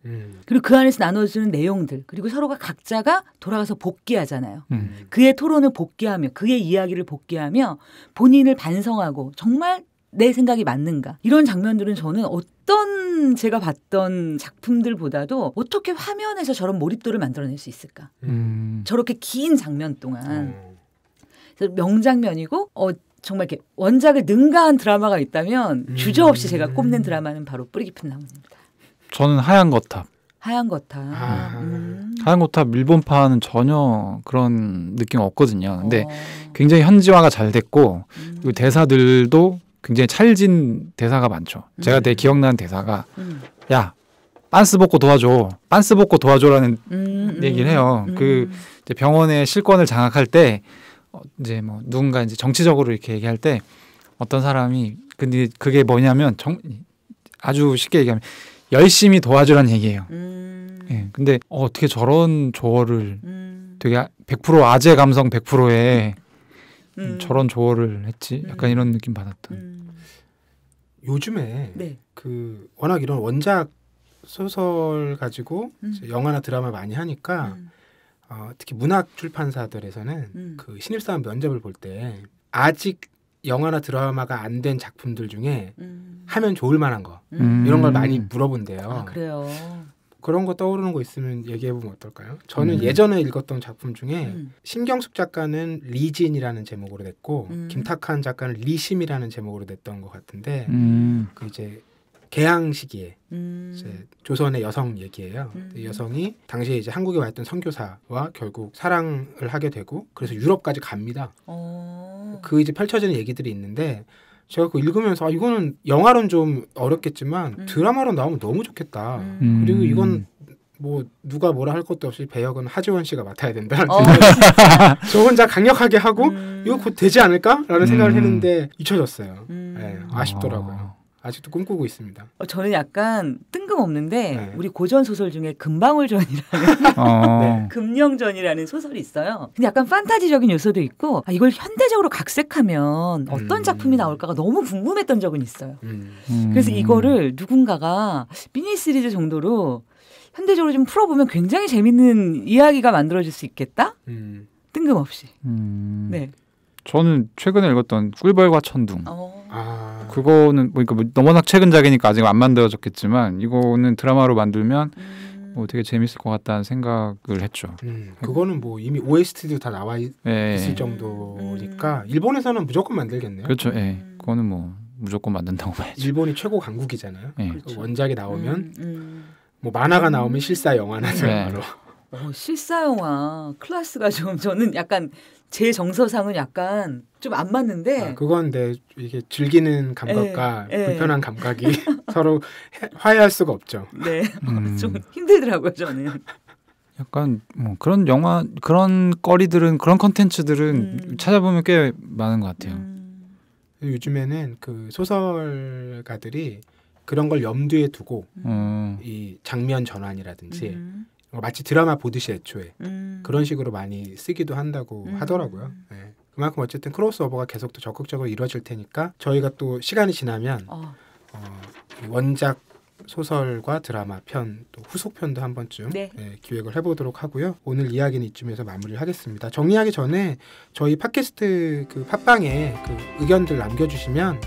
그리고 그 안에서 나눠주는 내용들 그리고 서로가 각자가 돌아가서 복귀하잖아요. 그의 토론을 복귀하며 그의 이야기를 복귀하며 본인을 반성하고 정말 내 생각이 맞는가 이런 장면들은 저는 어떤 제가 봤던 작품들보다도 어떻게 화면에서 저런 몰입도를 만들어낼 수 있을까 저렇게 긴 장면 동안 그래서 명장면이고 정말 이렇게 원작을 능가한 드라마가 있다면 주저없이 제가 꼽는 드라마는 바로 뿌리 깊은 나무입니다. 저는 하얀 거탑. 하얀 거탑. 하얀 거탑 일본파는 전혀 그런 느낌 없거든요. 근데 굉장히 현지화가 잘 됐고 그리고 대사들도 굉장히 찰진 대사가 많죠. 제가 되게 기억나는 대사가 야 빤스 벗고 도와줘. 빤스 벗고 도와줘라는 얘기를 해요. 그 이제 병원의 실권을 장악할 때 이제 뭐 누군가 이제 정치적으로 이렇게 얘기할 때 어떤 사람이 근데 그게 뭐냐면 아주 쉽게 얘기하면 열심히 도와주라는 얘기예요. 예. 근데 어떻게 저런 조어를 되게 100% 아재 감성 100%에 저런 조어를 했지? 약간 이런 느낌 받았던. 요즘에 그 워낙 이런 원작 소설 가지고 영화나 드라마 많이 하니까 특히 문학 출판사들에서는 그 신입사원 면접을 볼 때 아직 영화나 드라마가 안 된 작품들 중에 하면 좋을 만한 거 이런 걸 많이 물어본대요. 아, 그래요. 그런 거 떠오르는 거 있으면 얘기해보면 어떨까요? 저는 예전에 읽었던 작품 중에 신경숙 작가는 리진이라는 제목으로 냈고 김탁한 작가는 리심이라는 제목으로 냈던 것 같은데 그 이제 개항 시기에 이제 조선의 여성 얘기예요. 이 여성이 당시에 이제 한국에 와 있던 선교사와 결국 사랑을 하게 되고 그래서 유럽까지 갑니다. 그 이제 펼쳐지는 얘기들이 있는데 제가 그거 읽으면서 이거는 영화로는 좀 어렵겠지만 드라마로 나오면 너무 좋겠다. 그리고 이건 뭐 누가 뭐라 할 것도 없이 배역은 하지원 씨가 맡아야 된다는 저 혼자 강력하게 하고 이거 곧 되지 않을까라는 생각을 했는데 잊혀졌어요. 네, 아쉽더라고요. 아직도 꿈꾸고 있습니다. 저는 약간 뜬금없는데 우리 고전 소설 중에 금방울전이라는 금령전이라는 소설이 있어요. 근데 약간 판타지적인 요소도 있고 이걸 현대적으로 각색하면 어떤 작품이 나올까가 너무 궁금했던 적은 있어요. 그래서 이거를 누군가가 미니 시리즈 정도로 현대적으로 좀 풀어보면 굉장히 재밌는 이야기가 만들어질 수 있겠다? 뜬금없이. 네. 저는 최근에 읽었던 꿀벌과 천둥. 그거는 그러니까 뭐 워낙 최근작이니까 아직 안 만들어졌겠지만 이거는 드라마로 만들면 뭐 되게 재밌을 것 같다는 생각을 했죠. 그거는 뭐 이미 OST도 다 나와 있을 정도니까 일본에서는 무조건 만들겠네요. 그렇죠. 예. 그거는 뭐 무조건 만든다고 봐야죠. 일본이 최고 강국이잖아요. 그렇죠. 원작이 나오면 뭐 만화가 나오면 실사 영화나 드라마로. 실사 영화 클래스가 좀 저는 약간 제 정서상은 약간 좀 안 맞는데 그건 근데 이게 즐기는 감각과 불편한 감각이 서로 화해할 수가 없죠. 네, 좀 힘들더라고요 저는. 약간 뭐 그런 영화 그런 거리들은 그런 컨텐츠들은 찾아보면 꽤 많은 것 같아요. 요즘에는 그 소설가들이 그런 걸 염두에 두고 이 장면 전환이라든지 마치 드라마 보듯이 애초에 그런 식으로 많이 쓰기도 한다고 하더라고요. 네. 그만큼 어쨌든 크로스오버가 계속 또 적극적으로 이루어질 테니까 저희가 또 시간이 지나면 원작 소설과 드라마 편 또 후속편도 한 번쯤 기획을 해보도록 하고요. 오늘 이야기는 이쯤에서 마무리를 하겠습니다. 정리하기 전에 저희 팟캐스트 그 팟빵에 그 의견들 남겨주시면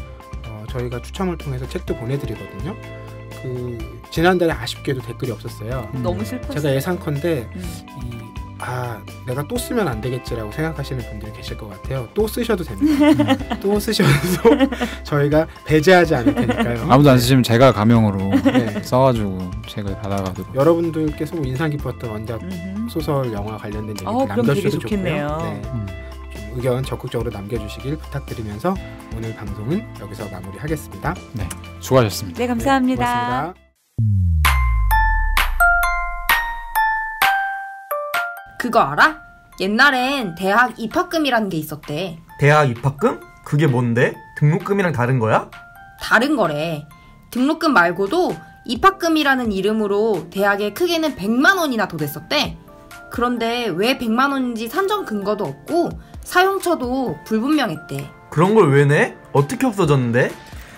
저희가 추첨을 통해서 책도 보내드리거든요. 그 지난달에 아쉽게도 댓글이 없었어요. 너무 슬펐어요. 제가 예상컨대 내가 또 쓰면 안 되겠지라고 생각하시는 분들이 계실 것 같아요. 또 쓰셔도 됩니다. 또 쓰셔도 저희가 배제하지 않을 테니까요. 아무도 안 쓰시면 제가 가명으로 써가지고 책을 받아가지고 여러분들께서 인상 깊었던 원작 소설 영화 관련된 얘기 남겨주셔도 좋겠네요. 좀 의견 적극적으로 남겨주시길 부탁드리면서 오늘 방송은 여기서 마무리하겠습니다. 네, 수고하셨습니다. 네, 감사합니다. 네, 고맙습니다. 그거 알아? 옛날엔 대학 입학금이라는 게 있었대. 대학 입학금? 그게 뭔데? 등록금이랑 다른 거야? 다른 거래. 등록금 말고도 입학금이라는 이름으로 대학에 크게는 100만 원이나 더 냈었대. 그런데 왜 100만 원인지 산정 근거도 없고 사용처도 불분명했대. 그런 걸 왜 내? 어떻게 없어졌는데?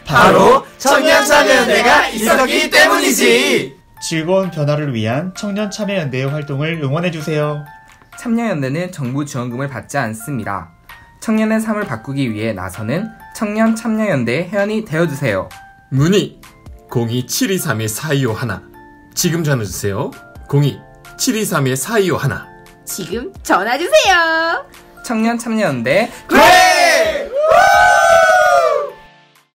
바로 청년참여연대가 있었기 때문이지. 즐거운 변화를 위한 청년참여연대의 활동을 응원해주세요. 참여연대는 정부 지원금을 받지 않습니다. 청년의 삶을 바꾸기 위해 나서는 청년참여연대의 회원이 되어주세요. 문의 02-723-4251 지금 전화주세요. 02-723-4251 지금 전화주세요. 청년참여연대 그래!